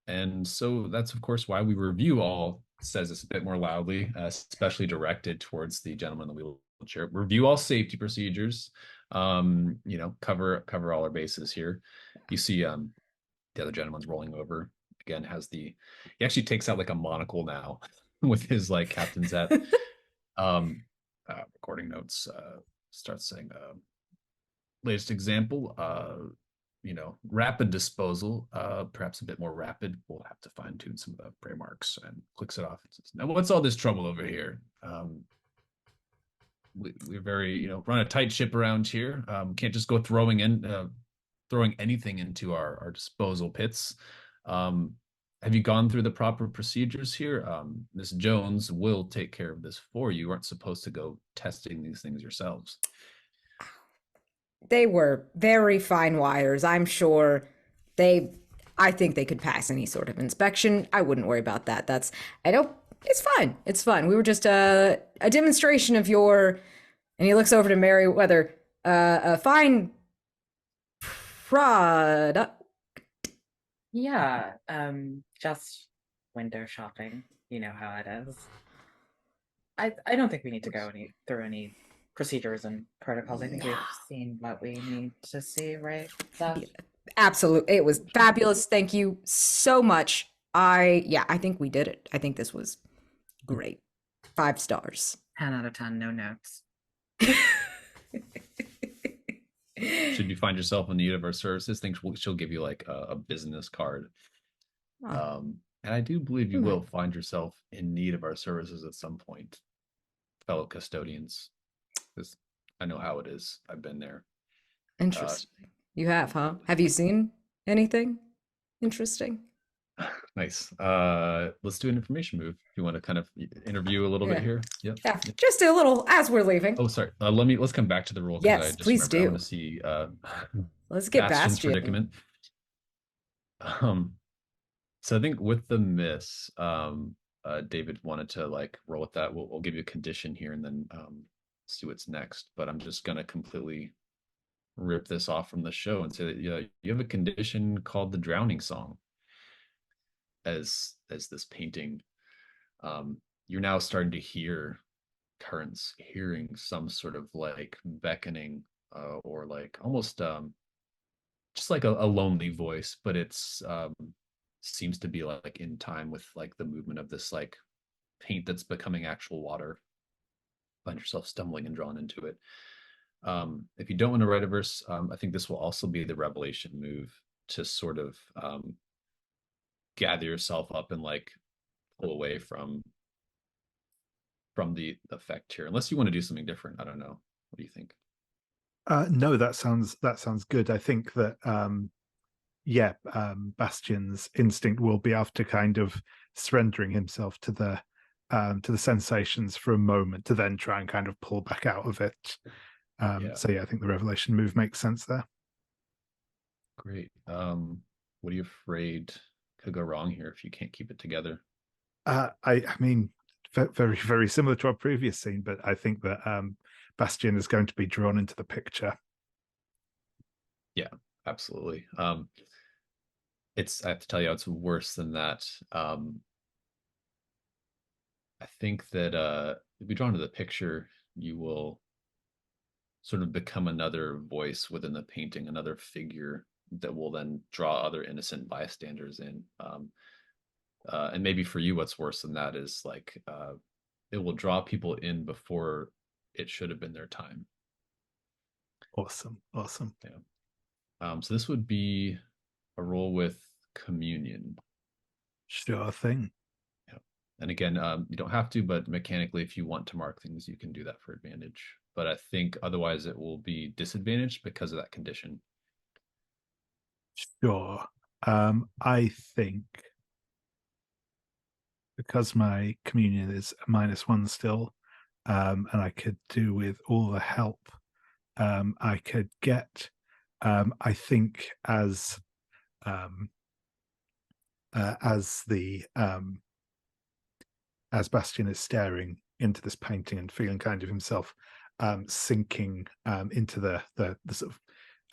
And so that's, of course, why we review all, says this a bit more loudly, especially directed towards the gentleman in the wheelchair. Review all safety procedures, cover all our bases here. You see the other gentleman's rolling over. Again, he actually takes out like a monocle now with his like captain's hat. Recording notes, starts saying, latest example, rapid disposal, perhaps a bit more rapid. We'll have to fine tune some of the prey marks, and clicks it off and says, now what's all this trouble over here? We're very, run a tight ship around here. Can't just go throwing anything into our disposal pits. Have you gone through the proper procedures here? Miss Jones will take care of this for you. You aren't supposed to go testing these things yourselves. They were very fine wires. I'm sure I think they could pass any sort of inspection. I wouldn't worry about that. It's fine. It's fine. We were just a demonstration of your, and he looks over to Merriweather, a fine product. Yeah, just window shopping. You know how it is. I don't think we need to go through any procedures and protocols. I think we've seen what we need to see, right? So Absolutely. It was fabulous. Thank you so much. I think we did it. I think this was great. 5 stars. 10 out of 10, no notes. Should you find yourself in need of our services, she'll give you like a business card. And I do believe you will find yourself in need of our services at some point, fellow custodians, because I know how it is. I've been there. Interesting. You have, huh? Have you seen anything interesting? Nice. Let's do an information move. If you want to kind of interview a little bit here. Yep. Yeah, just a little as we're leaving. Oh, sorry. Let's come back to the roll. Yes, please do. I want to see Let's get Bastion's Bastion. predicament. So I think with the miss, David wanted to like roll with that. We'll give you a condition here and then see what's next. But I'm just gonna completely rip this off from the show and say that you have a condition called the drowning song. As this painting, you're now starting to hear currents, hearing some sort of like beckoning, or like almost just like a lonely voice, but it's seems to be like in time with like the movement of this like paint that's becoming actual water. Find yourself stumbling and drawn into it. If you don't want to write a verse, I think this will also be the revelation move to sort of gather yourself up and like pull away from the effect here, unless you want to do something different. I don't know. What do you think? No, that sounds good. I think that Bastion's instinct will be after kind of surrendering himself to the sensations for a moment to then try and kind of pull back out of it. So I think the revelation move makes sense there. Great. What are you afraid could go wrong here if you can't keep it together? I mean, very, very similar to our previous scene, but I think that Bastion is going to be drawn into the picture. Yeah, absolutely. I have to tell you, it's worse than that. I think that if you draw into the picture, you will sort of become another voice within the painting, another figure that will then draw other innocent bystanders in. And maybe for you, what's worse than that is like it will draw people in before it should have been their time. Awesome. Awesome. Yeah. So this would be a roll with communion. Sure thing. Yeah. And again, you don't have to, but mechanically, if you want to mark things, you can do that for advantage. But I think otherwise it will be disadvantaged because of that condition. Sure. I think because my communion is a -1 still, and I could do with all the help I could get. I think as the as Bastian is staring into this painting and feeling kind of himself sinking into the sort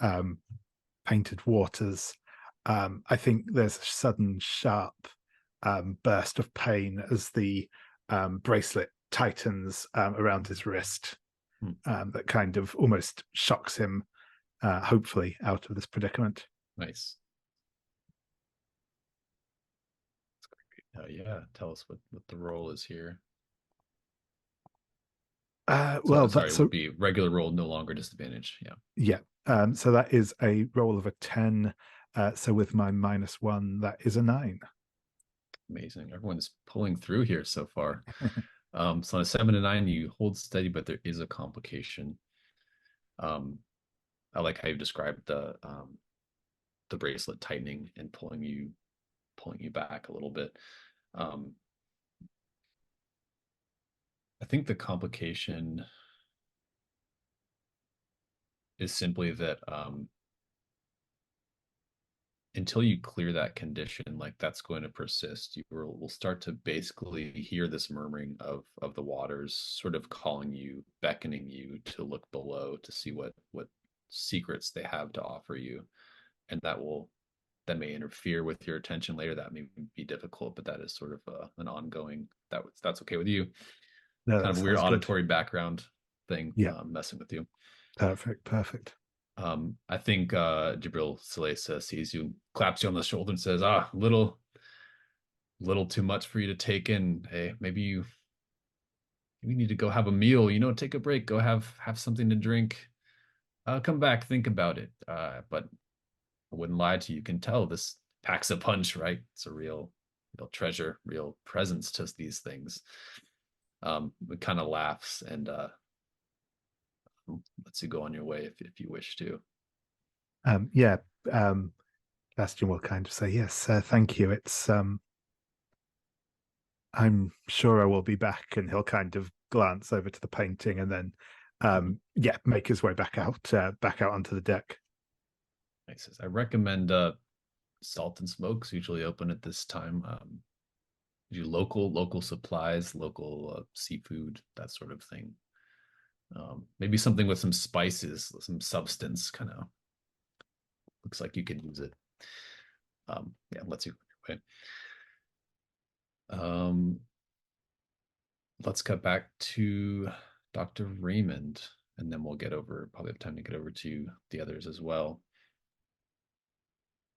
of painted waters, I think there's a sudden sharp burst of pain as the bracelet tightens around his wrist. That kind of almost shocks him, hopefully, out of this predicament. Nice. Yeah, tell us what the role is here. Well, sorry, that's it would be regular roll, no longer disadvantage. Yeah. So that is a roll of a 10. So with my -1, that is a 9. Amazing. Everyone's pulling through here so far. So on a 7 to 9, you hold steady, but there is a complication. I like how you described the bracelet tightening and pulling you back a little bit. I think the complication is simply that until you clear that condition, like that's going to persist. You will start to basically hear this murmuring of the waters, sort of calling you, beckoning you to look below to see what secrets they have to offer you, and that may interfere with your attention later. That may be difficult, but that is sort of an ongoing. That's okay with you. No, kind of that weird sounds good. auditory background thing. Yeah. Messing with you. Perfect. I think Gabriel Salesa sees you, claps you on the shoulder, and says, little too much for you to take in. Hey, maybe you need to go have a meal, take a break, go have something to drink. Come back, think about it. But I wouldn't lie to you. You can tell this packs a punch, right? It's a real treasure, real presence to these things. It kind of laughs and lets you go on your way if you wish to. Bastian will kind of say, yes, thank you. It's I'm sure I will be back, and he'll kind of glance over to the painting and then make his way back out onto the deck. Nice. I recommend Salt and Smokes, usually open at this time. Do local supplies, local seafood, that sort of thing. Maybe something with some spices, some substance, kind of looks like you could use it. Let's see. Let's cut back to Dr. Raymond, and then we'll probably have time to get over to the others as well.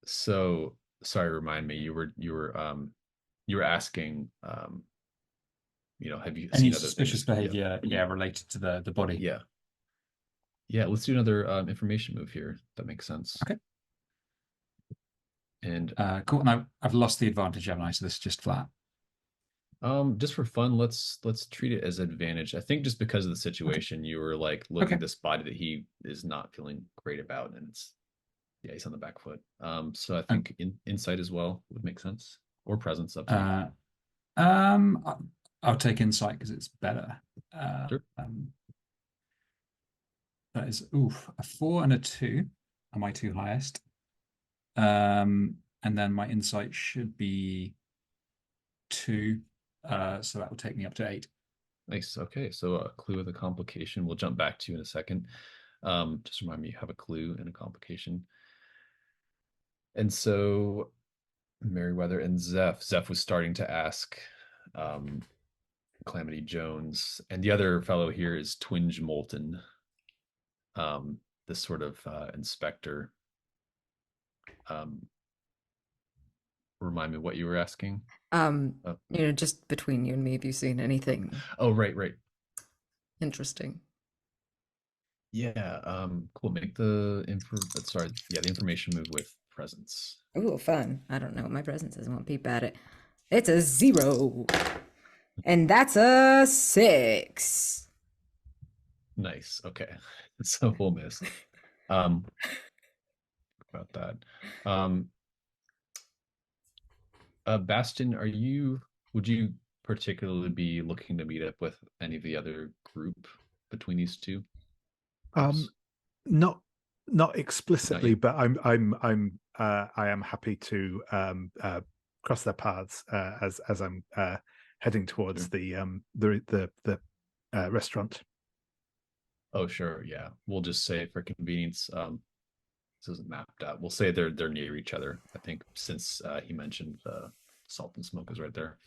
So sorry, remind me, you were asking, have you Any seen other suspicious things? behavior related to the body? Yeah, let's do another information move here. That makes sense. Okay. And cool. And I've lost the advantage, haven't I? So this is just flat. Just for fun, let's treat it as advantage. I think just because of the situation, you were like looking at this body that he is not feeling great about, and he's on the back foot. So I think insight as well would make sense, or presence, up to you. I'll take insight because it's better. Sure. That is a 4 and a 2 are my two highest. And then my insight should be 2. So that will take me up to 8. Nice. Okay. So a clue with a complication. We'll jump back to you in a second. Just remind me you have a clue and a complication. And so Merriweather and Zeph was starting to ask Calamity Jones, and the other fellow here is Twinge Moulton. this sort of inspector. Remind me what you were asking. Just between you and me, have you seen anything Oh, right. interesting? Yeah, cool. Make the information move with presence. Ooh, fun. I don't know what my presence is. I won't peep at it. It's a 0. And that's a 6. Nice. Okay. So we'll miss. About that. Bastion, would you particularly be looking to meet up with any of the other group between these two groups? Not Not explicitly, yet. but I am happy to cross their paths as I'm heading towards Sure. the restaurant. Oh, sure. Yeah. We'll just say for convenience, this isn't mapped out. We'll say they're near each other. I think since he mentioned Salt and Smoke is right there.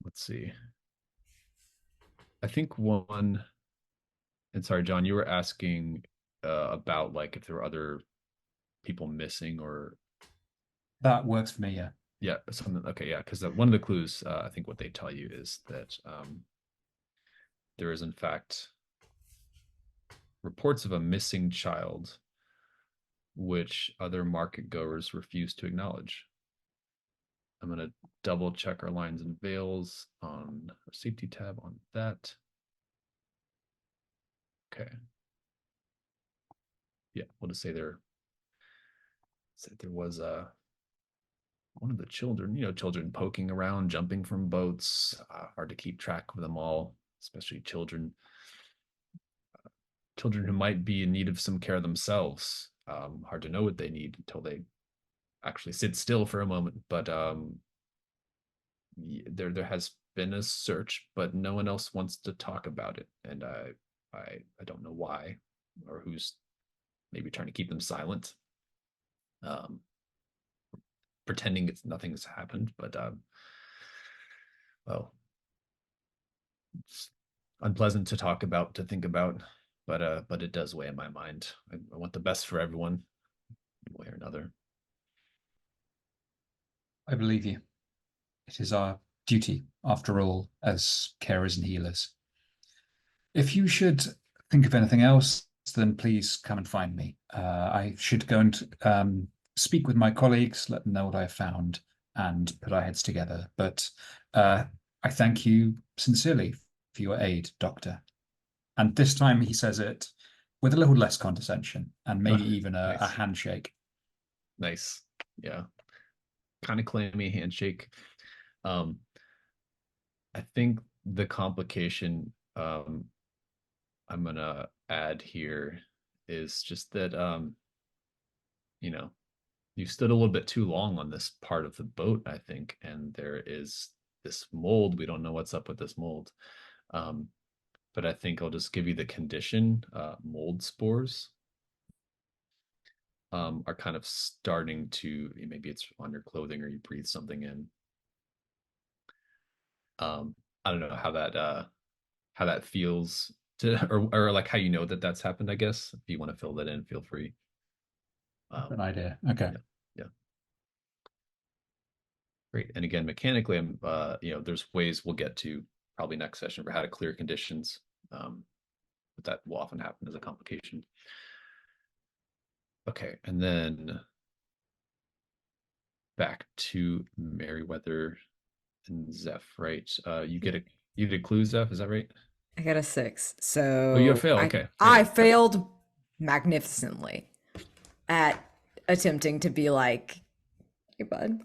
Let's see. I think one, and sorry, John, you were asking about like if there were other people missing or That works for me, yeah. yeah, something. Okay, yeah, because one of the clues, I think what they tell you is that there is in fact reports of a missing child, which other market goers refuse to acknowledge. I'm going to double check our lines and veils on our safety tab on that. Okay. Yeah, we'll just say there was one of the children, children poking around, jumping from boats. Hard to keep track of them all, especially children. Children who might be in need of some care themselves. Hard to know what they need until they actually sit still for a moment. But there has been a search, but no one else wants to talk about it, and I don't know why, or who's maybe trying to keep them silent, pretending nothing's happened. But well, it's unpleasant to talk about, to think about, but it does weigh in my mind. I want the best for everyone, one way or another. I believe you. It is our duty, after all, as carers and healers. If you should think of anything else, then please come and find me. I should go and speak with my colleagues, let them know what I have found, and put our heads together. But I thank you sincerely for your aid, Doctor. And this time he says it with a little less condescension and maybe even a Nice. handshake. Nice. Yeah. Kind of clammy handshake. I think the complication I'm gonna add here is just that you stood a little bit too long on this part of the boat, I think, and there is this mold. We don't know what's up with this mold. But I think I'll just give you the condition. Mold spores are kind of starting to, maybe it's on your clothing or you breathe something in. I don't know how that feels to, or like how you know that that's happened, I guess. If you want to fill that in, feel free. An idea. Okay. Yeah. Great. And again, mechanically, there's ways we'll get to probably next session for how to clear conditions. But that will often happen as a complication. Okay, and then back to Merriweather and Zeph, right? You get a clue, Zeph, is that right? I got a 6. So Oh, you fail. Okay. I failed magnificently at attempting to be like, hey, bud.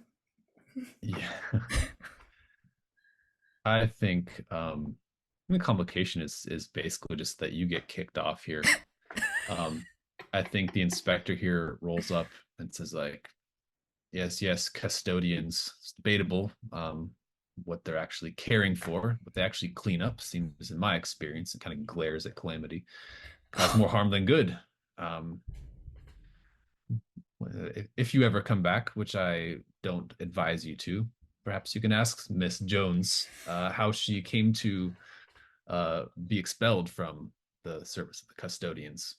Yeah. I think the complication is basically just that you get kicked off here. I think the inspector here rolls up and says like, yes, custodians. It's debatable what they're actually caring for, what they actually clean up. Seems, in my experience, it kind of glares at Calamity. Cause more harm than good. If you ever come back, which I don't advise you to, perhaps you can ask Miss Jones how she came to be expelled from the service of the custodians.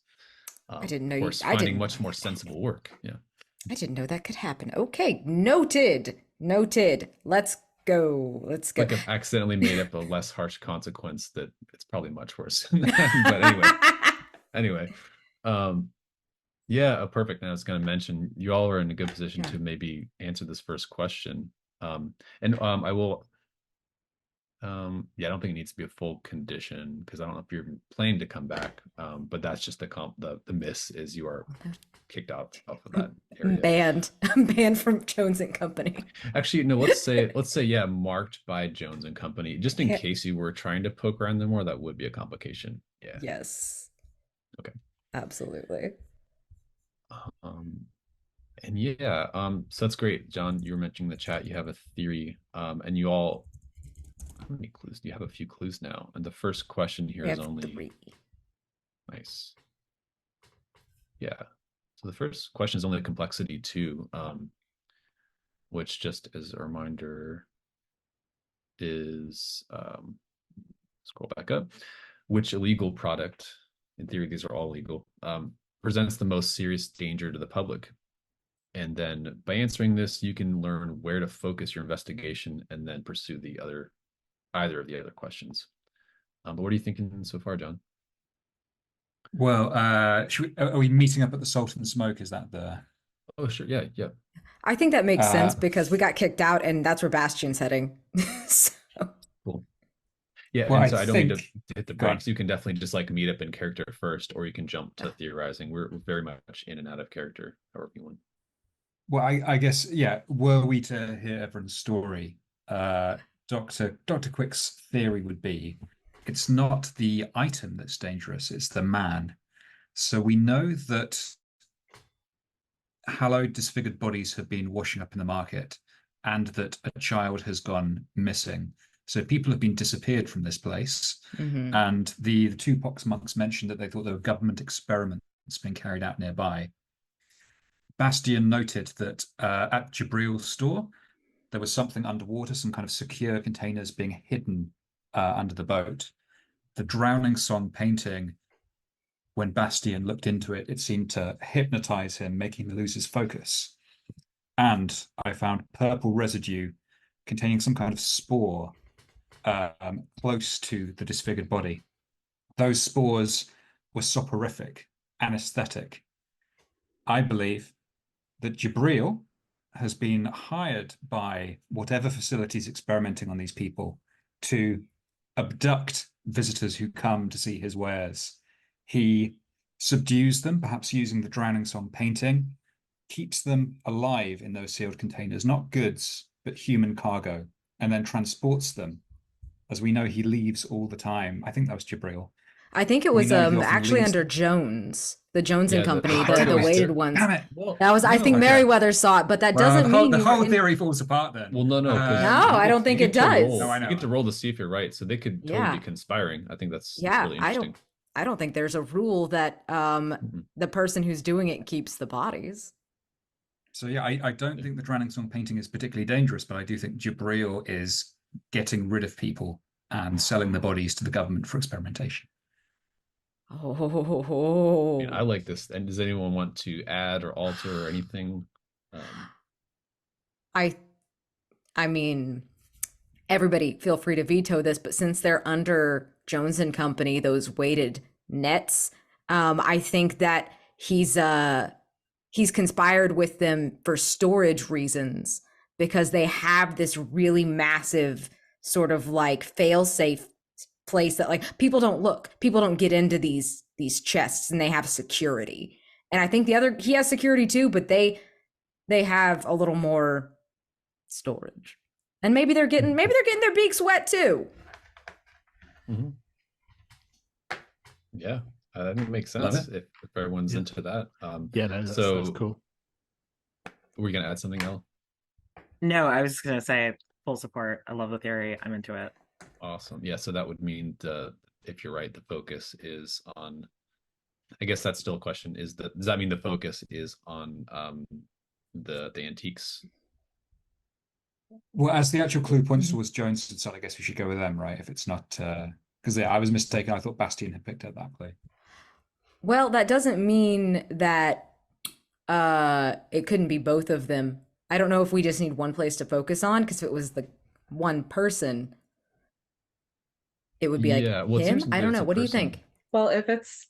I didn't know of you. course, I finding didn't. much more sensible work. Yeah. I didn't know that could happen. Okay, noted. Noted. Let's go. Let's go. Like I've accidentally made up a less harsh consequence that it's probably much worse than that. But anyway, yeah, perfect. And I was going to mention you all are in a good position to maybe answer this first question. I will. Yeah, I don't think it needs to be a full condition because I don't know if you're planning to come back. But that's just the miss is you are kicked out of that area. Banned from Jones and Company. Actually, no, let's say yeah, marked by Jones and Company. Just in case you were trying to poke around them more, that would be a complication. Yeah. Yes. Okay. Absolutely. And yeah, so that's great. John, you were mentioning the chat, you have a theory, and you all, how many clues? You have a few clues now. And the first question here is only 3. Nice. Yeah. So the first question is only complexity 2, which just as a reminder is scroll back up. Which illegal product, in theory, these are all legal, presents the most serious danger to the public? And then by answering this, you can learn where to focus your investigation and then pursue either of the other questions. But what are you thinking so far, John? Well, are we meeting up at the Salt and Smoke? Is that the? Oh, sure. Yeah, yeah. I think that makes sense because we got kicked out, and that's where Bastion's heading. So. Cool. Yeah, Well, and so I don't need to hit the Go on. brakes. You can definitely just like meet up in character first, or you can jump to theorizing. We're very much in and out of character, however you want. Well, I guess, yeah, were we to hear everyone's story, Dr. Quick's theory would be it's not the item that's dangerous, it's the man. So we know that hallowed, disfigured bodies have been washing up in the market and that a child has gone missing. So people have been disappeared from this place. Mm-hmm. And the two pox monks mentioned that they thought there were government experiments being carried out nearby. Bastion noted that at Gabriel's store, there was something underwater, some kind of secure containers being hidden under the boat. The Drowning Song painting, when Bastion looked into it, it seemed to hypnotize him, making him lose his focus. And I found purple residue containing some kind of spore close to the disfigured body. Those spores were soporific, anesthetic. I believe that Gabriel has been hired by whatever facilities experimenting on these people to abduct visitors who come to see his wares. He subdues them, perhaps using the Drowning Song painting, keeps them alive in those sealed containers, not goods, but human cargo, and then transports them. As we know, he leaves all the time. I think that was Gabriel. I think it was actually under Jones, the Jones and Company, the weighted ones. Damn it! Well, That was, I think, Meriwether saw it, but that doesn't mean the whole theory falls apart then. Well, no, no, I don't think it does. No, I know. You get to roll to see if you're right, so they could totally be conspiring. I think that's really interesting. I don't think there's a rule that the person who's doing it keeps the bodies. So yeah, I don't think the Drowning Song painting is particularly dangerous, but I do think Gabriel is getting rid of people and selling the bodies to the government for experimentation. Oh, I like this. And does anyone want to add or alter or anything? I mean, everybody feel free to veto this, but since they're under Jones and Company, those weighted nets, I think that he's conspired with them for storage reasons because they have this really massive sort of like fail-safe place that like people don't get into these chests, and they have security. And I think he has security too, but they have a little more storage. And maybe they're getting their beaks wet too. Mm-hmm. Yeah, that makes sense if everyone's into that. That's cool. Were we gonna add something else? No, I was just gonna say full support. I love the theory. I'm into it. Awesome. Yeah, so that would mean if you're right, the focus is on. I guess that's still a question. Does that mean the focus is on the antiques? Well, as the actual clue points Mhm. towards Jones' side, I guess we should go with them, right? If it's not, because I was mistaken. I thought Bastien had picked up that clue. Well, that doesn't mean that it couldn't be both of them. I don't know if we just need one place to focus on, because if it was the one person, it would be like Yeah, well, it seems him. I that don't it's know. a What do you person. think? Well, if it's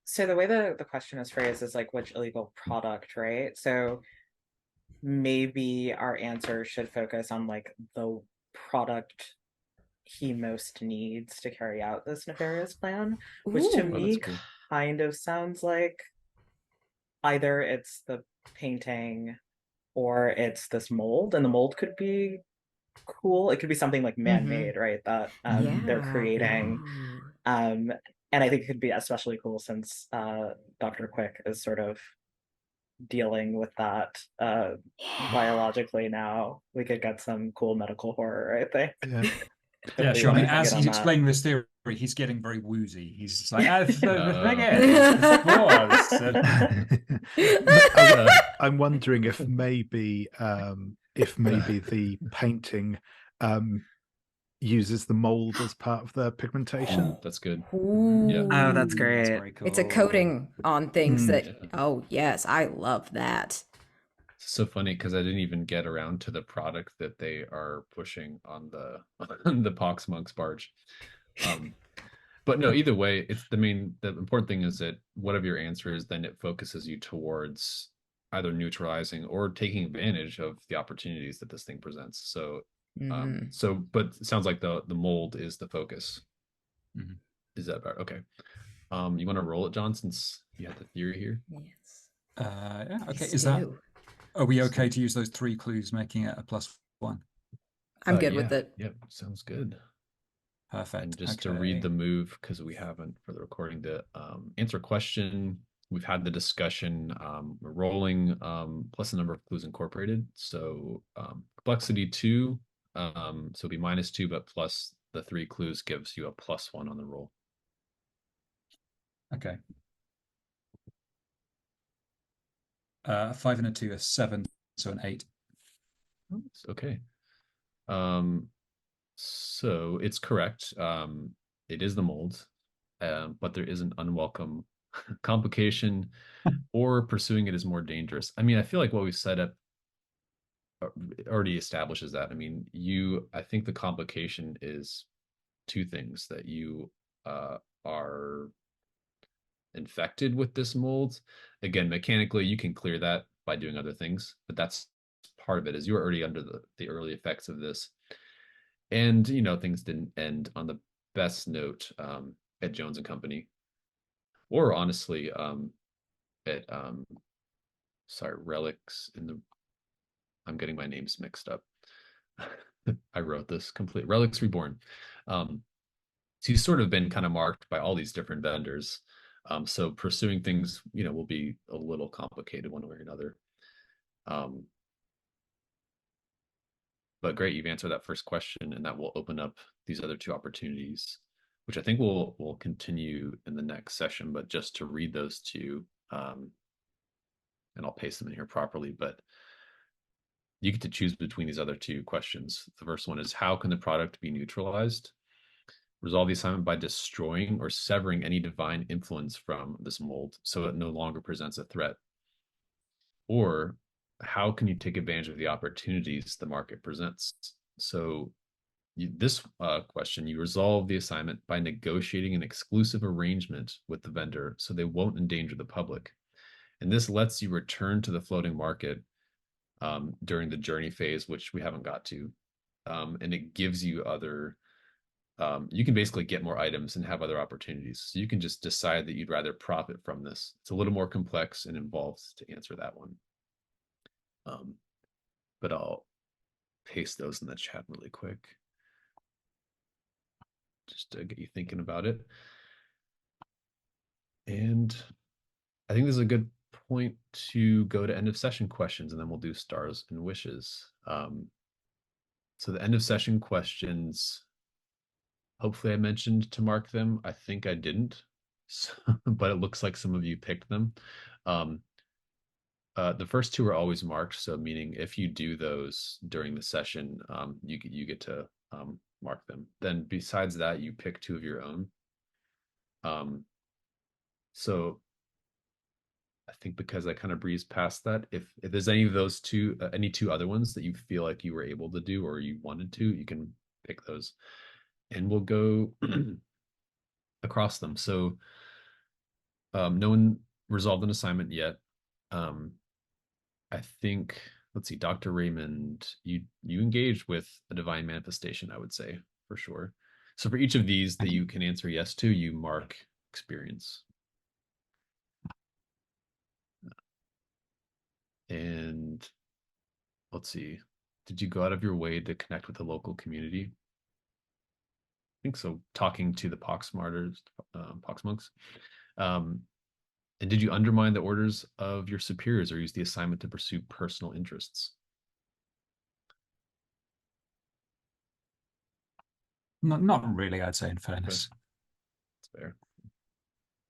so the way the question is phrased is like which illegal product, right? So maybe our answer should focus on like the product he most needs to carry out this nefarious plan, which to Ooh. Oh, that's me cool. kind of sounds like either it's the painting or it's this mold, and the mold could be cool. It could be something like Mm-hmm. man-made, right? That they're Yeah. creating. Ooh. Um, and I think it could be especially cool since Dr. Quick is sort of dealing with that Yeah. biologically now. We could get some cool medical horror, I think, Yeah. Yeah, if we sure. I mean, wanted to as get he's on that. explaining this theory, he's getting very woozy. He's just like, the thing Uh, is, the was. I'm wondering if maybe the painting uses the mold as part of the pigmentation. that's good. Yeah. Oh, that's Ooh. That's great. very It's a cool. coating on things Hmm. that, Yeah. oh, yes, I love that. It's so funny because I didn't even get around to the product that they are pushing on the on the Pox Monks barge. Um, but no, either way, it's the important thing is that whatever your answer is, then it focuses you towards either neutralizing or taking advantage of the opportunities that this thing presents. So Hmm. but it sounds like the mold is the focus. Mhm. Is that about okay? You want to roll it, John, since you had the theory here? Yes. Yeah, okay. Yes, Is that, do. are we okay to use those 3 clues, making it a +1? I'm good with Yeah, it. yeah, sounds good. And Perfect. just to read Okay. the move, because we haven't for the recording, to answer a question. We've had the discussion. We're rolling plus the number of clues incorporated. So complexity 2, so it'll be -2, but plus the 3 clues gives you a +1 on the roll. Okay. 5 and a 2 is 7, so an 8. Okay. So it's correct. It is the mold, but there is an unwelcome complication, or pursuing it is more dangerous. I mean, I feel like what we set up already establishes that. I mean, I think the complication is 2 things: that you are infected with this mold. Again, mechanically, you can clear that by doing other things, but that's part of it, is you're already under the early effects of this. And things didn't end on the best note at Jones and Company, or honestly at sorry, Relics in the I'm getting my names mixed up. I wrote this complete Relics Reborn. So you've sort of been kind of marked by all these different vendors. So pursuing things, will be a little complicated one way or another. Um, but great, you've answered that first question, and that will open up these other 2 opportunities, which I think we'll continue in the next session. But just to read those 2, and I'll paste them in here properly. But you get to choose between these other 2 questions. The first one is, how can the product be neutralized? Resolve the assignment by destroying or severing any divine influence from this mold so it no longer presents a threat. Or how can you take advantage of the opportunities the market presents? So this question, you resolve the assignment by negotiating an exclusive arrangement with the vendor so they won't endanger the public. And this lets you return to the floating market during the journey phase, which we haven't got to. And it gives you you can basically get more items and have other opportunities. So you can just decide that you'd rather profit from this. It's a little more complex and involved to answer that one. But I'll paste those in the chat really quick, just to get you thinking about it. And I think this is a good point to go to end of session questions, and then we'll do stars and wishes. So the end of session questions, hopefully I mentioned to mark them. I think I didn't, so, but it looks like some of you picked them. The first two are always marked, so meaning if you do those during the session, you get to mark them. Then besides that, you pick two of your own. So I think because I kind of breezed past that, if there's any of those two, any two other ones that you feel like you were able to do or you wanted to, you can pick those, and we'll go across them. So no one resolved an assignment yet. I think, let's see, Dr. Raymond, you engaged with a divine manifestation, I would say, for sure. So for each of these that you can answer yes to, you mark experience. And let's see, did you go out of your way to connect with the local community? I think so, talking to the pox martyrs, pox monks. And did you undermine the orders of your superiors or use the assignment to pursue personal interests? Not really, I'd say, in fairness. That's fair.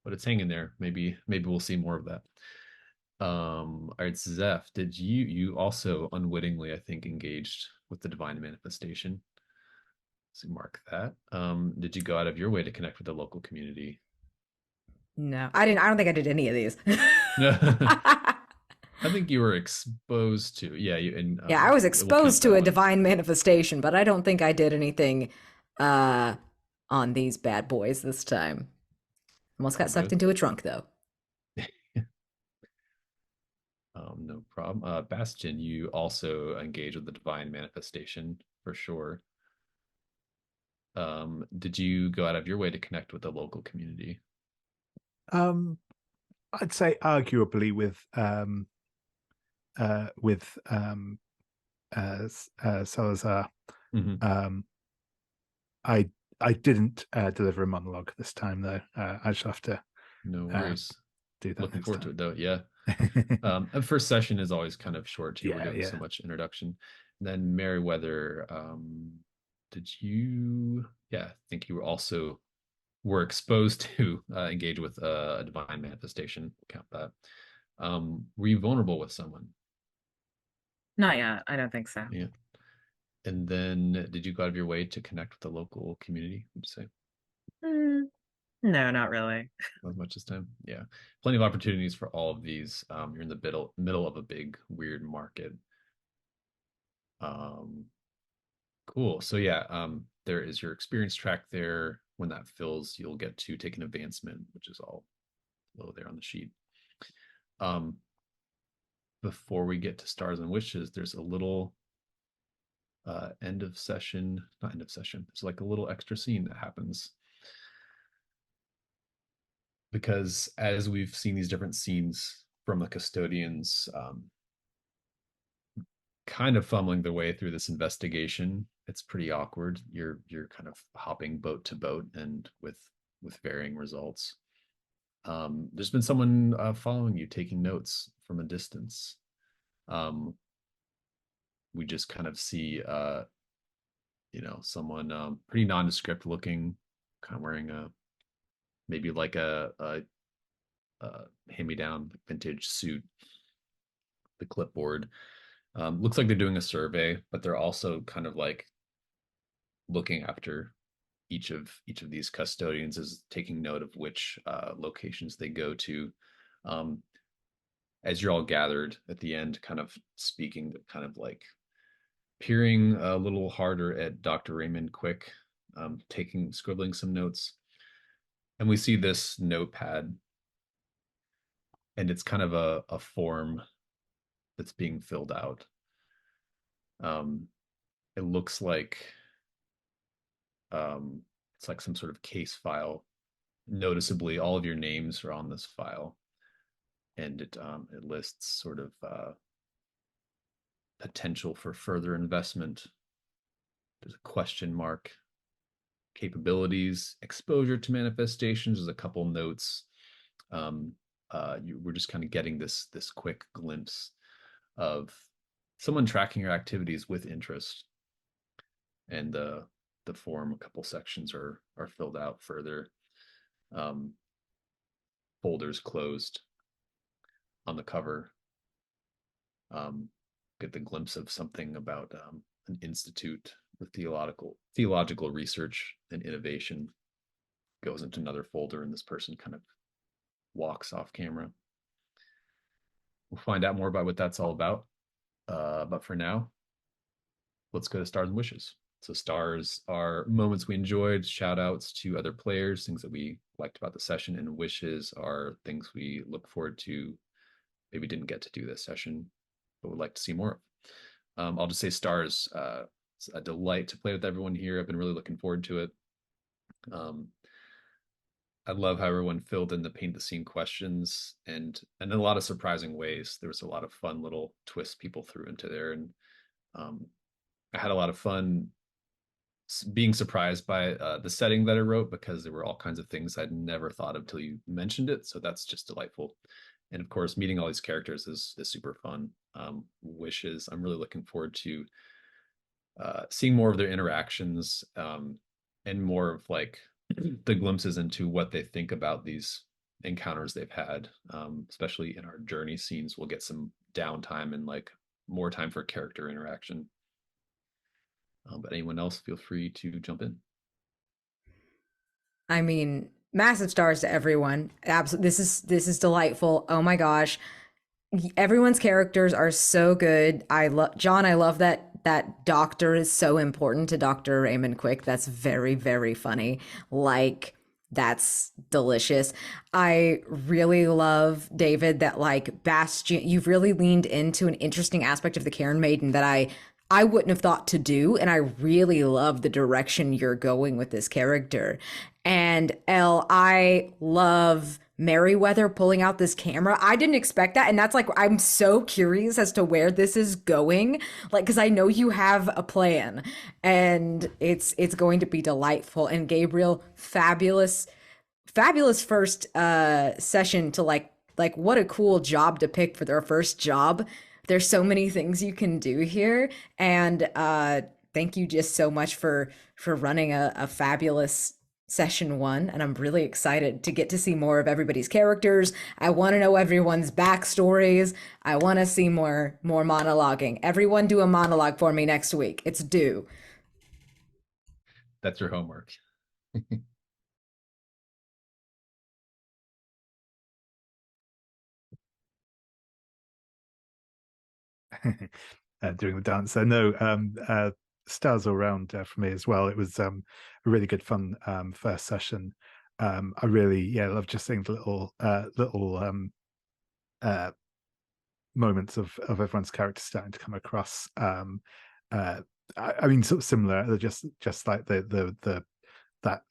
But it's hanging there. Maybe we'll see more of that. All right, Zeph, did you also unwittingly, I think, engaged with the divine manifestation? So mark that. Did you go out of your way to connect with the local community? No, I didn't. I don't think I did any of these. I think you were exposed to, yeah. Yeah, I was we'll count exposed to that a one. divine manifestation, but I don't think I did anything on these bad boys this time. Almost got sucked into a trunk though. No problem. Bastion, you also engage with the divine manifestation for sure. Did you go out of your way to connect with the local community? I'd say arguably with Salazar. Mm-hmm. I didn't deliver a monologue this time though. I just have to No worries. Do that. Looking forward to it though. Yeah. The first session is always kind of short too. We're doing so much introduction. And then Merriweather, did you? Yeah, I think you also were exposed to engage with a divine manifestation. Count that. Were you vulnerable with someone? Not yet. I don't think so. Yeah. And then did you go out of your way to connect with the local community, would you say? No, not really. Not as much this time. Yeah. Plenty of opportunities for all of these. You're in the middle of a big, weird market. Cool. So yeah, there is your experience track there. When that fills, you'll get to take an advancement, which is all below there on the sheet. Before we get to stars and wishes, there's a little end of session, not end of session. There's like a little extra scene that happens. Because as we've seen these different scenes from the custodians, kind of fumbling their way through this investigation, it's pretty awkward. You're kind of hopping boat to boat and with varying results. There's been someone following you, taking notes from a distance. We just kind of see someone pretty nondescript looking, kind of wearing maybe like a hand-me-down vintage suit, the clipboard. Looks like they're doing a survey, but they're also kind of like looking after each of these custodians, is taking note of which locations they go to. As you're all gathered at the end, kind of speaking, kind of like peering a little harder at Dr. Raymond Quick, scribbling some notes. And we see this notepad, and it's kind of a form that's being filled out. It looks like it's like some sort of case file. Noticeably, all of your names are on this file, and it lists sort of potential for further investment. There's a question mark. Capabilities, exposure to manifestations. There's a couple notes. We're just kind of getting this quick glimpse of someone tracking your activities with interest, and the form, a couple sections are filled out further. Folders closed on the cover. get the glimpse of something about an institute with theological research and innovation. Goes into another folder, and this person kind of walks off camera. We'll find out more about what that's all about. But for now, let's go to stars and wishes. So stars are moments we enjoyed, shout outs to other players, things that we liked about the session, and wishes are things we look forward to, maybe didn't get to do this session, but would like to see more of. I'll just say stars. It's a delight to play with everyone here. I've been really looking forward to it. I love how everyone filled in the paint the scene questions, and in a lot of surprising ways. There was a lot of fun little twists people threw into there, and I had a lot of fun being surprised by the setting that I wrote, because there were all kinds of things I'd never thought of till you mentioned it. So that's just delightful. And of course, meeting all these characters is super fun. Wishes, I'm really looking forward to seeing more of their interactions, and more of like the glimpses into what they think about these encounters they've had, especially in our journey scenes. We'll get some downtime and like more time for character interaction. But anyone else, feel free to jump in. I mean, massive stars to everyone. Absolutely, this is delightful. Oh my gosh, everyone's characters are so good. I love John. I love that doctor is so important to Dr. Raymond Quick. That's very, very funny. Like, that's delicious. I really love, David, that like Bastion, you've really leaned into an interesting aspect of the Cairn Maiden that I wouldn't have thought to do. And I really love the direction you're going with this character. And Elle, I love Merriweather pulling out this camera. I didn't expect that. And that's like, I'm so curious as to where this is going. Like, because I know you have a plan and it's going to be delightful. And Gabriel, fabulous first session to like what a cool job to pick for their first job. There's so many things you can do here. And thank you just so much for running a fabulous session one, and I'm really excited to get to see more of everybody's characters. I want to know everyone's backstories. I want to see more monologuing. Everyone do a monologue for me next week. It's due. That's your homework. Doing the dance. So no, stars all around for me as well. It was a really good fun first session. I really love just seeing the little moments of everyone's character starting to come across. I mean, sort of similar. They're just like the that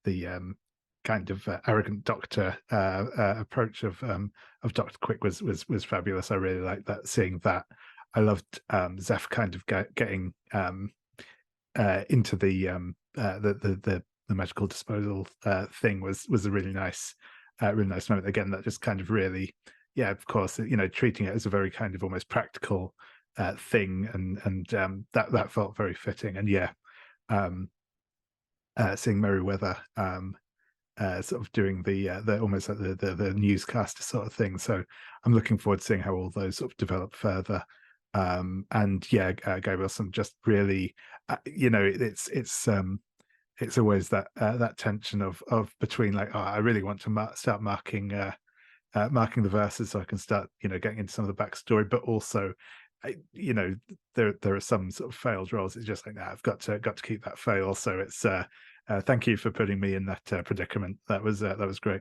the kind of arrogant doctor approach of Dr. Quick was fabulous. I really liked that, seeing that. I loved Zeph kind of getting into the magical disposal thing was a really nice moment. Again, that just kind of really, of course, treating it as a very kind of almost practical thing, and that felt very fitting. And seeing Merriweather sort of doing the almost like the newscaster sort of thing. So I'm looking forward to seeing how all those sort of develop further. Gabrielson just really, it's always that tension of between like, oh, I really want to start marking the verses so I can start getting into some of the backstory, but also there are some sort of failed roles. It's just like, nah, I've got to keep that fail. So it's thank you for putting me in that predicament. That was great.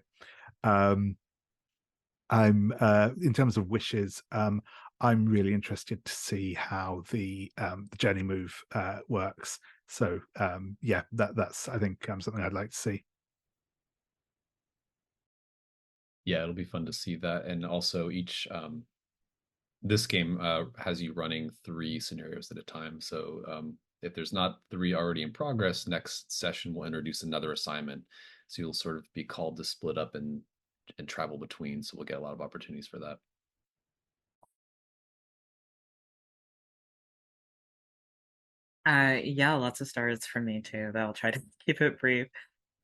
I'm in terms of wishes, I'm really interested to see how the journey move works. So that's I think something I'd like to see. Yeah, it'll be fun to see that. And also each this game has you running 3 scenarios at a time. So if there's not 3 already in progress, next session will introduce another assignment. So you'll sort of be called to split up and travel between. So we'll get a lot of opportunities for that. Yeah, lots of stars for me too. I'll try to keep it brief.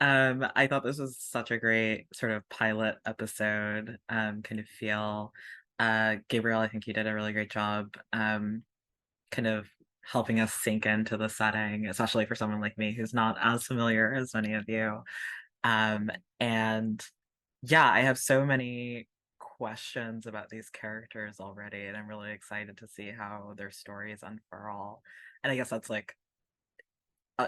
I thought this was such a great sort of pilot episode, kind of feel. Gabriel, I think you did a really great job, kind of helping us sink into the setting, especially for someone like me who's not as familiar as many of you. Um, and yeah, I have so many questions about these characters already, and I'm really excited to see how their stories unfurl. And I guess that's like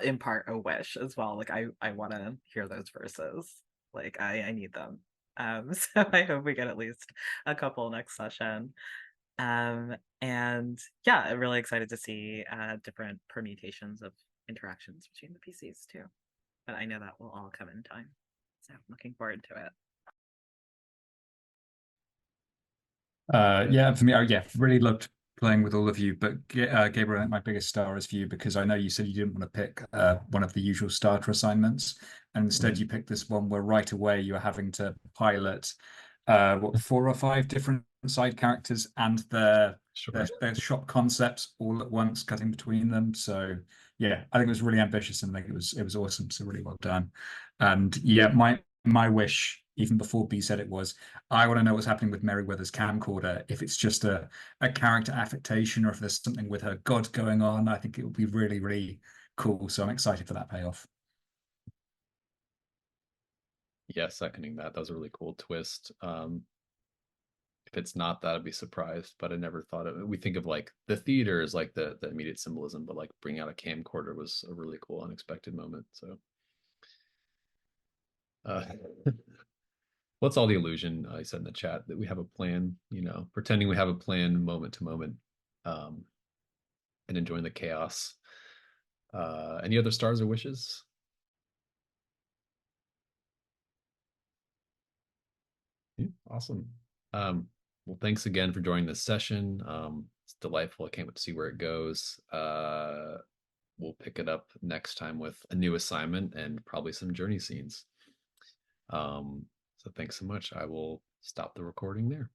in part a wish as well. Like I want to hear those verses. Like I need them. So I hope we get at least a couple next session. And yeah, I'm really excited to see different permutations of interactions between the PCs too. But I know that will all come in time. So I'm looking forward to it. Yeah, for me, yeah, really loved playing with all of you. But Gabriel, I think my biggest star is for you because I know you said you didn't want to pick one of the usual starter assignments, and instead you picked this one where right away you were having to pilot what 4 or 5 different side characters and their shop concepts all at once, cutting between them. So yeah, I think it was really ambitious and I think it was awesome. So really well done. And yeah, my wish, even before B said it, was I want to know what's happening with Merryweather's camcorder. If it's just a character affectation or if there's something with her god going on, I think it would be really, really cool. So I'm excited for that payoff. Yeah, seconding that. That was a really cool twist. If it's not that, I'd be surprised, but I never thought of it. We think of like the theater as like the immediate symbolism, but like bringing out a camcorder was a really cool, unexpected moment. So what's all the illusion? I said in the chat that we have a plan, pretending we have a plan moment to moment, and enjoying the chaos. Any other stars or wishes? Yeah, awesome. Well, thanks again for joining this session. It's delightful. I can't wait to see where it goes. We'll pick it up next time with a new assignment and probably some journey scenes. So thanks so much. I will stop the recording there.